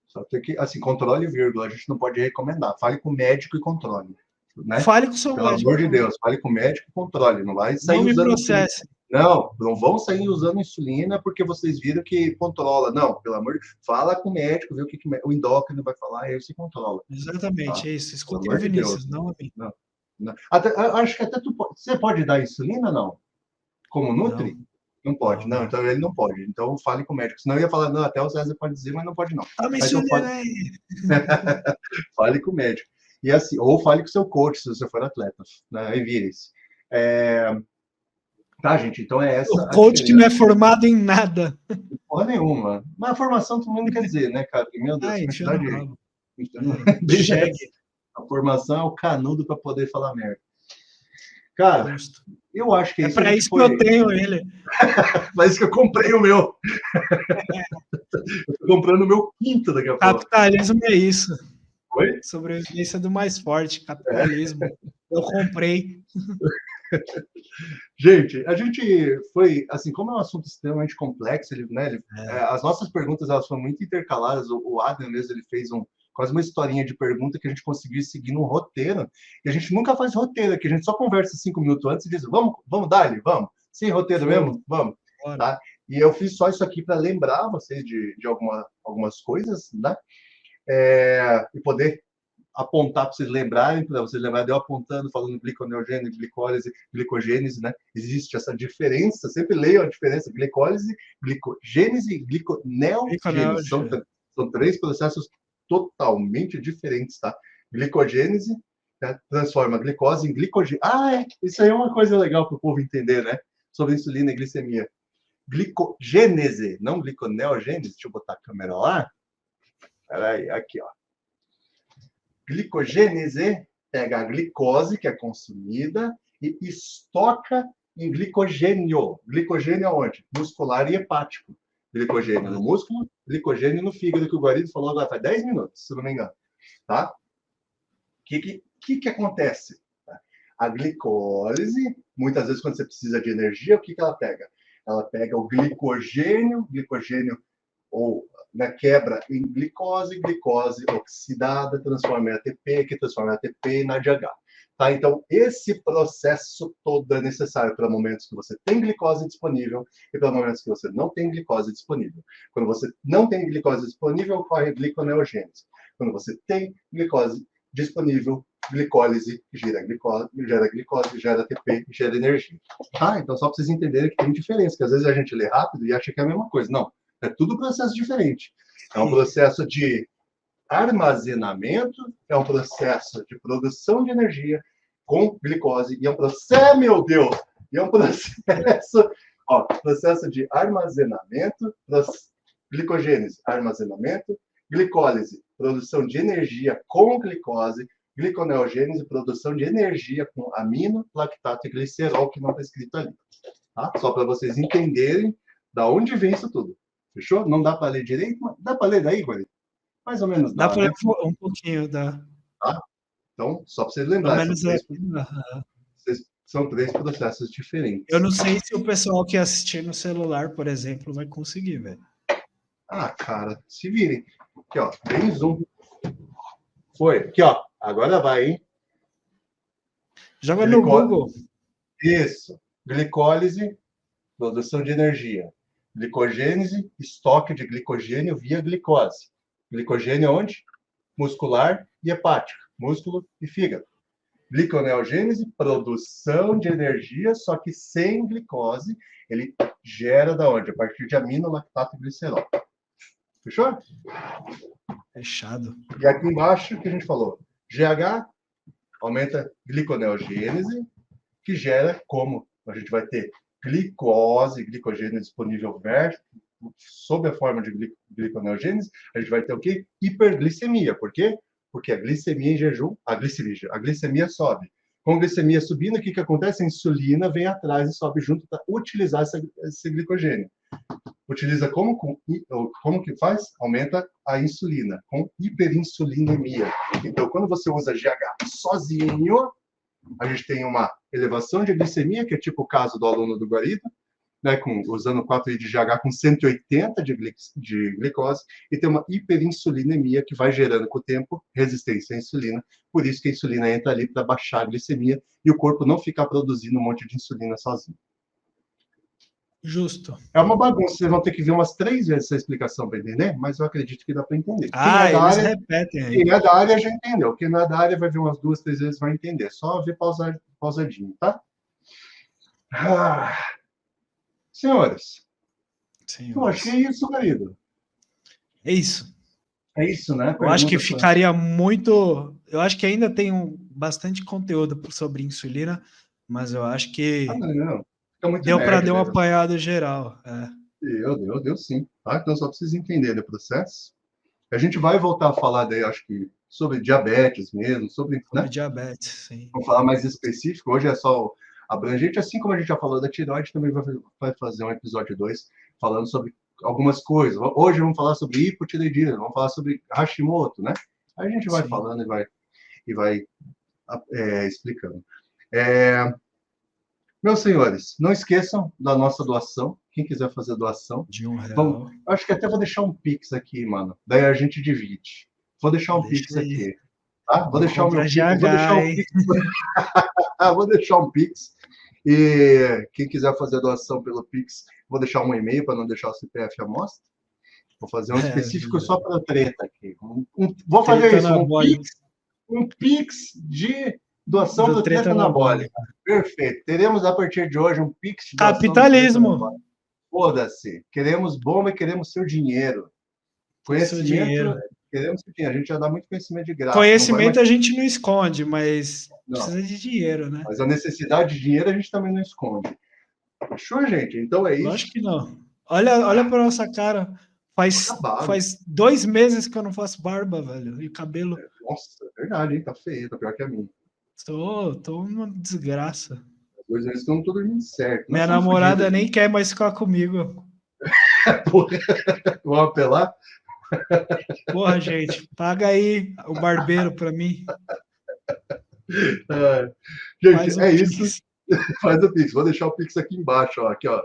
Só tem que, assim, controle, vírgula, a gente não pode recomendar. Fale com o médico e controle. Né?
Fale com o seu médico.
Pelo amor de Deus, fale com o médico e controle. Não vai sair
usando.
Não me processe. Não vão sair usando insulina porque vocês viram que controla. Não, pelo amor de Deus. Fala com o médico, vê o que o endócrino vai falar e aí você controla.
Exatamente, é isso. Escuta o Vinícius, não a mim.
Não. Acho que até você pode dar insulina, não? Como Nutri? Não pode, não. Então ele não pode. Então fale com o médico. Senão eu ia falar, não, até o César pode dizer, mas não pode, não.
Então,
fale com o médico. E assim, ou fale com o seu coach, se você for atleta. Né? E vire-se. Tá, gente? Então é essa.
O coach que não é formado em nada.
Porra nenhuma. Mas a formação também não quer dizer, né, cara? Meu Deus, a formação é o canudo para poder falar merda. Cara, eu acho que
é para isso que eu tenho ele.
Para isso que eu comprei o meu. Eu tô comprando o meu quinto daqui a pouco.
Capitalismo é isso.
Oi?
Sobrevivência do mais forte, capitalismo. Eu comprei.
Gente, a gente foi, assim, como é um assunto extremamente complexo, as nossas perguntas elas foram muito intercaladas. O Adam mesmo ele fez quase uma historinha de pergunta que a gente conseguiu seguir num roteiro. E a gente nunca faz roteiro aqui, a gente só conversa 5 minutos antes e diz, vamos dar-lhe, vamos. Sem roteiro mesmo? Vamos. Tá? E eu fiz só isso aqui para lembrar vocês de algumas coisas, né? E poder apontar para vocês lembrarem, eu apontando, falando gliconeogênese, glicólise, glicogênese, né? Existe essa diferença, sempre leio a diferença, glicólise, glicogênese e gliconeogênese. São 3 processos totalmente diferentes, tá? Glicogênese, né, transforma a glicose em glicogênio. Isso aí é uma coisa legal para o povo entender, né? Sobre insulina e glicemia. Glicogênese, não gliconeogênese. Deixa eu botar a câmera lá. Peraí, aqui, ó. Glicogênese pega a glicose que é consumida e estoca em glicogênio. Glicogênio aonde? Muscular e hepático. Glicogênio no músculo, glicogênio no fígado, que o Guarido falou agora faz 10 minutos, se não me engano. Tá? O que acontece? A glicólise, muitas vezes quando você precisa de energia, o que ela pega? Ela pega o glicogênio ou quebra em glicose oxidada, transforma em ATP, que transforma em ATP em ADH. Tá? Então, esse processo todo é necessário para momentos que você tem glicose disponível e para momentos que você não tem glicose disponível. Quando você não tem glicose disponível, ocorre gliconeogênese. Quando você tem glicose disponível, glicólise gera glicose, gera ATP, gera energia. Tá? Então, só para vocês entenderem que tem diferença, que às vezes a gente lê rápido e acha que é a mesma coisa. Não, é tudo processo diferente. É um processo de armazenamento, é um processo de produção de energia com glicose, e é um processo, meu Deus, processo de armazenamento, glicogênese, armazenamento, glicólise, produção de energia com glicose, gliconeogênese, produção de energia com amino, lactato e glicerol, que não está escrito ali. Tá? Só para vocês entenderem da onde vem isso tudo. Fechou? Não dá para ler direito, mas dá para ler daí, Guari? Mais ou menos dá,
dá para ler um pouquinho, dá.
Tá? Então, só para vocês lembrarem, são três processos diferentes.
Eu não sei se o pessoal que assistir no celular, por exemplo, vai conseguir, velho.
Cara, se virem. Aqui, ó, tem zoom. Foi. Aqui, ó, agora vai, hein?
Joga no Google.
Isso. Glicólise, produção de energia. Glicogênese, estoque de glicogênio via glicose. Glicogênio onde? Muscular e hepático. Músculo e fígado. Gliconeogênese, produção de energia, só que sem glicose. Ele gera da onde? A partir de amino, lactato e glicerol. Fechou?
Fechado.
E aqui embaixo, o que a gente falou? GH aumenta gliconeogênese, que gera como? A gente vai ter glicose, glicogênio disponível sob a forma de gliconeogênese, a gente vai ter o quê? Hiperglicemia. Por quê? Porque a glicemia em jejum, a glicemia sobe. Com a glicemia subindo, o que acontece? A insulina vem atrás e sobe junto para utilizar esse glicogênio. Utiliza como que faz? Aumenta a insulina, com hiperinsulinemia. Então, quando você usa GH sozinho, a gente tem uma elevação de glicemia, que é tipo o caso do aluno do Guarido, né, usando 4I de GH com 180 de glicose, e tem uma hiperinsulinemia que vai gerando com o tempo resistência à insulina. Por isso que a insulina entra ali para baixar a glicemia e o corpo não ficar produzindo um monte de insulina sozinho.
Justo.
É uma bagunça, vocês vão ter que ver umas 3 vezes essa explicação para entender, mas eu acredito que dá para entender.
Eles repetem aí.
Quem é da área já entendeu. Quem não é da área vai ver umas 2, 3 vezes e vai entender. Só ver pausadinho, tá? Senhores, eu acho que é isso, marido.
É isso.
É isso, né?
Eu acho que ficaria muito... Eu acho que ainda tem bastante conteúdo sobre insulina, mas eu acho que deu para dar uma apanhada geral.
Deu sim. Tá? Então só precisa entender o processo. A gente vai voltar a falar daí, acho que sobre diabetes mesmo, sobre
diabetes, sim.
Vamos falar mais específico. Hoje é só abrangente, assim como a gente já falou da tireoide, também vai fazer um episódio 2 falando sobre algumas coisas. Hoje vamos falar sobre hipotireoidismo, vamos falar sobre Hashimoto, né? Aí a gente vai falando e vai explicando. Meus senhores, não esqueçam da nossa doação. Quem quiser fazer doação.
De R$1.
Acho que até vou deixar um Pix aqui, mano. Daí a gente divide. Vou deixar um Pix aqui. Tá? Vou deixar o meu Pix. Vou deixar um Pix. E quem quiser fazer doação pelo Pix, vou deixar um e-mail para não deixar o CPF à mostra. Vou fazer um específico só para treta aqui. Vou fazer isso. Um Pix de doação do treta anabólica. Perfeito. Teremos a partir de hoje um Pix de doação.
Capitalismo.
Foda-se. Queremos bomba e queremos seu dinheiro. Conhecimento queremos que tenha. A gente já dá muito conhecimento de graça.
Conhecimento a gente não esconde, mas
não,
precisa de dinheiro, né?
mas a necessidade de dinheiro a gente também não esconde. Fechou, gente? Então é isso.
Lógico que não. Olha para nossa cara. Faz 2 meses que eu não faço barba, velho. E cabelo.
Nossa, é verdade, hein? Tá feio, tá pior que a minha.
Tô uma desgraça.
2 meses que eu não tô dormindo certo.
Minha namorada nem quer mais ficar comigo.
Porra, vamos apelar?
Porra, gente, paga aí o barbeiro pra mim.
Gente, é isso. Faz o Pix. Vou deixar o Pix aqui embaixo, ó. Aqui, ó.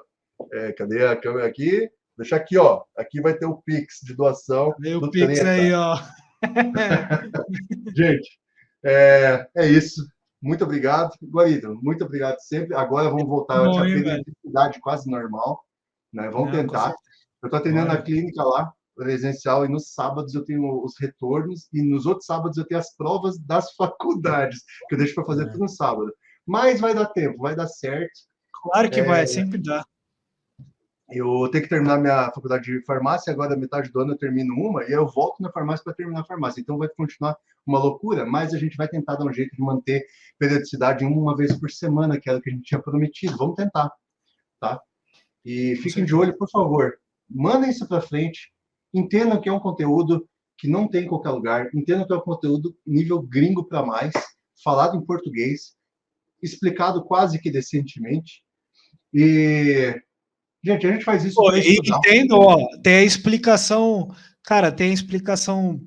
Cadê a câmera aqui? Deixa aqui, ó. Aqui vai ter o Pix de doação.
Cadê o Pix aí, ó?
Gente, é isso. Muito obrigado. Guarido, muito obrigado sempre. Agora vamos voltar a atividade quase normal. Né? Vamos tentar. Eu estou atendendo na clínica lá, presencial, e nos sábados eu tenho os retornos, e nos outros sábados eu tenho as provas das faculdades, que eu deixo para fazer tudo no sábado. Mas vai dar tempo, vai dar certo.
Claro que vai, sempre dá.
Eu tenho que terminar minha faculdade de farmácia, agora metade do ano eu termino uma, e eu volto na farmácia para terminar a farmácia. Então vai continuar uma loucura, mas a gente vai tentar dar um jeito de manter periodicidade uma vez por semana, que era o que a gente tinha prometido. Vamos tentar, tá? E fiquem de olho, por favor. Mandem isso para frente. Entendam que é um conteúdo que não tem em qualquer lugar. Entendam que é um conteúdo nível gringo para mais, falado em português, explicado quase que decentemente. E, gente, a gente faz isso para estudar.
Entendo, ó, tem a explicação, cara, tem a explicação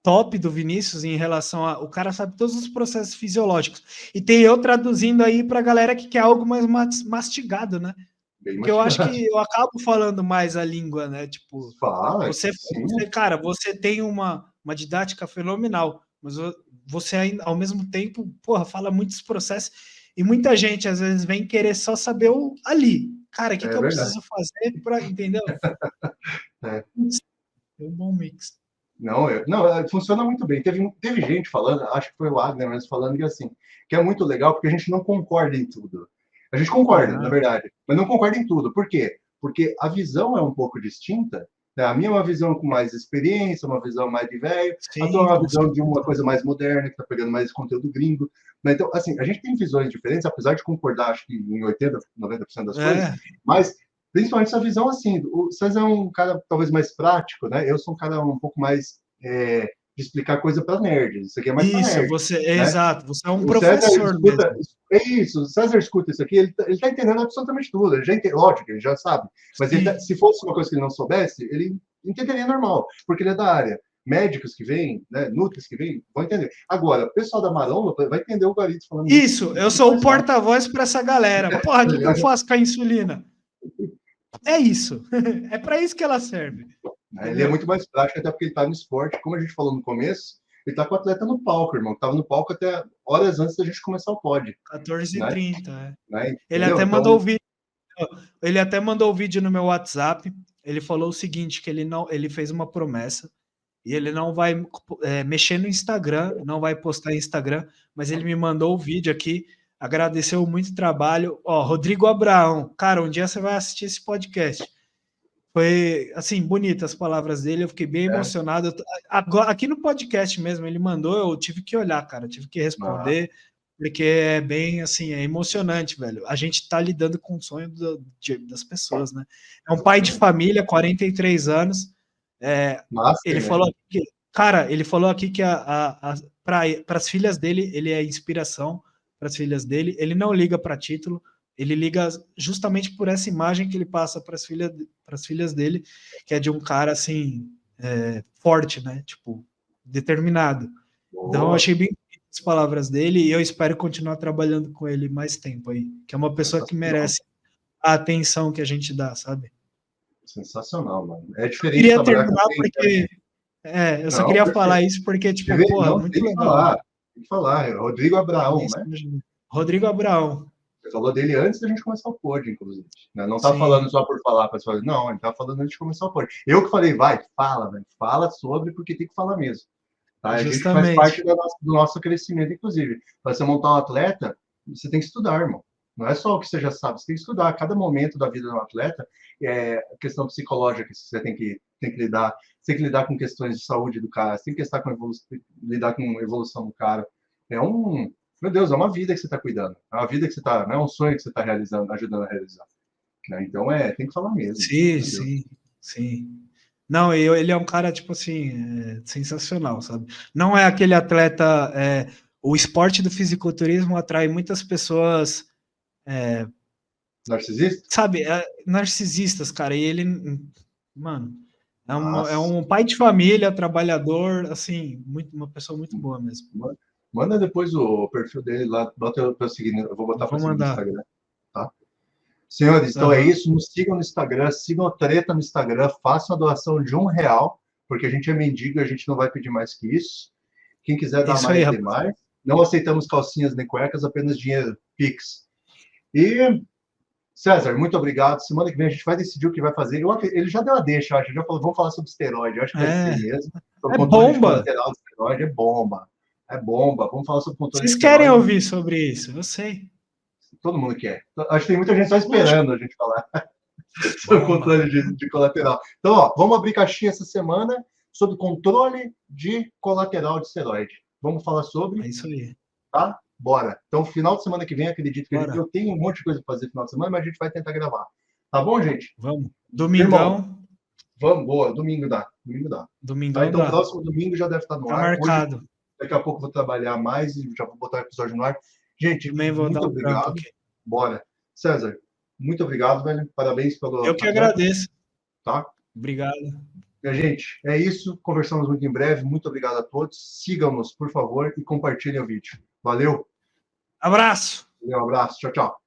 top do Vinícius em relação a... O cara sabe todos os processos fisiológicos. E tem eu traduzindo aí para a galera que quer algo mais mastigado, né? Porque eu acho que eu acabo falando mais a língua, né? Tipo, você, cara, você tem uma didática fenomenal, mas você ainda, ao mesmo tempo, porra, fala muitos processos e muita gente às vezes vem querer só saber ali. Cara, o que eu preciso fazer para, entendeu? É um bom mix.
Não, funciona muito bem. Teve gente falando, acho que foi o Agner, mas falando que assim, que é muito legal porque a gente não concorda em tudo. A gente concorda, na verdade, mas não concorda em tudo. Por quê? Porque a visão é um pouco distinta. Né? A minha é uma visão com mais experiência, uma visão mais de velho. A tua é uma visão de uma coisa mais moderna, que está pegando mais conteúdo gringo. Né? Então, assim, a gente tem visões diferentes, apesar de concordar, acho que em 80%, 90% das coisas, mas principalmente essa visão, assim, o César é um cara talvez mais prático, né? Eu sou um cara um pouco mais de explicar coisa para nerds. Isso aqui é mais para nerd.
Você, né? Exato, você é um professor
escuta, mesmo. É isso, o César escuta isso aqui, ele tá entendendo absolutamente tudo, ele já entende, lógico, ele já sabe, mas se fosse uma coisa que ele não soubesse, ele entenderia normal, porque ele é da área. Médicos que vêm, né, nutris que vêm, vão entender. Agora, o pessoal da Maromba vai entender o Guarito falando
isso. Eu sou o porta-voz para essa galera. Porra, o que eu faço com a insulina? É isso. É para isso que ela serve.
Ele é muito mais prático, até porque ele está no esporte, como a gente falou no começo, ele está com o atleta no palco, irmão. Estava no palco até horas antes da gente começar o pod.
14h30,
né?
Ele até mandou o vídeo. Ele até mandou o vídeo no meu WhatsApp. Ele falou o seguinte: que ele fez uma promessa e ele não vai mexer no Instagram, não vai postar em Instagram, mas ele me mandou o vídeo aqui, agradeceu muito o trabalho. Ó, Rodrigo Abraão, cara, um dia você vai assistir esse podcast. Foi, assim, bonitas as palavras dele, eu fiquei bem emocionado. Agora, aqui no podcast mesmo, ele mandou, eu tive que olhar, cara, tive que responder, porque é bem, assim, é emocionante, velho. A gente tá lidando com o sonho das pessoas, né? É um pai de família, 43 anos, ele falou que, cara, ele falou aqui que para as filhas dele, ele é inspiração para as filhas dele, ele não liga para título, ele liga justamente por essa imagem que ele passa para as filhas dele, que é de um cara, assim, forte, né? Tipo, determinado. Então, eu achei bem as palavras dele e eu espero continuar trabalhando com ele mais tempo aí, que é uma pessoa que merece a atenção que a gente dá, sabe?
Sensacional, mano. É diferente.
Eu queria terminar porque... eu só queria falar isso porque, tipo, porra, muito legal.
Tem que falar. Rodrigo Abraão, né?
Rodrigo Abraão.
Você falou dele antes da gente começar o pod, inclusive. Não tá falando só por falar, pessoal. Não, ele tá falando antes de começar o pod. Eu que falei, fala sobre, porque tem que falar mesmo. Tá? A gente faz parte do nosso crescimento, inclusive. Para você montar um atleta, você tem que estudar, irmão. Não é só o que você já sabe, você tem que estudar. Cada momento da vida de um atleta é questão psicológica que você tem que lidar. Você tem que lidar com questões de saúde do cara, você tem que lidar com a evolução do cara. Meu Deus, é uma vida que você está cuidando. É uma vida que você está, não é um sonho que você está realizando, ajudando a realizar. Né? Então, tem que falar mesmo.
Sim, sim, sim. Não, ele é um cara, tipo assim, sensacional, sabe? Não é aquele atleta... o esporte do fisiculturismo atrai muitas pessoas...
Narcisista?
Sabe, narcisistas, cara, e ele... Mano, é um pai de família, trabalhador, assim, uma pessoa muito boa mesmo.
Manda depois o perfil dele lá, bota para seguir, eu vou botar para seguir no Instagram, tá? Senhores, então é isso, nos sigam no Instagram, sigam a Treta no Instagram, façam a doação de R$1, porque a gente é mendigo e a gente não vai pedir mais que isso. Quem quiser dar mais, dê mais. Não aceitamos calcinhas nem cuecas, apenas dinheiro, Pix. E, César, muito obrigado. Semana que vem a gente vai decidir o que vai fazer. Ele já deu a deixa, acho. Já falou, vamos falar sobre esteroide. Eu acho que vai ser mesmo.
É bomba.
De esteroide é bomba. É bomba. Vamos falar sobre controle
de esteroide. Vocês querem ouvir sobre isso? Eu sei.
Todo mundo quer. Acho que tem muita gente só esperando a gente falar sobre controle de colateral. Então, ó, vamos abrir caixinha essa semana sobre controle de colateral de esteroide. Vamos falar sobre.
É isso aí.
Tá? Bora. Então, final de semana que vem, acredito que eu tenho um monte de coisa para fazer no final de semana, mas a gente vai tentar gravar. Tá bom, gente?
Vamos. Domingão.
Irmão, vamos, boa. Domingo dá.
Domingão
tá, então,
dá.
próximo domingo já deve estar no ar.
Marcado.
Hoje, daqui a pouco eu vou trabalhar mais e já vou botar o episódio no ar. Gente, muito obrigado. Bora. César, muito obrigado, velho. Parabéns pelo...
Eu que agradeço.
Tá?
Obrigado.
Gente, é isso. Conversamos muito em breve. Muito obrigado a todos. Sigam-nos, por favor, e compartilhem o vídeo. Valeu.
Abraço.
Um abraço. Tchau, tchau.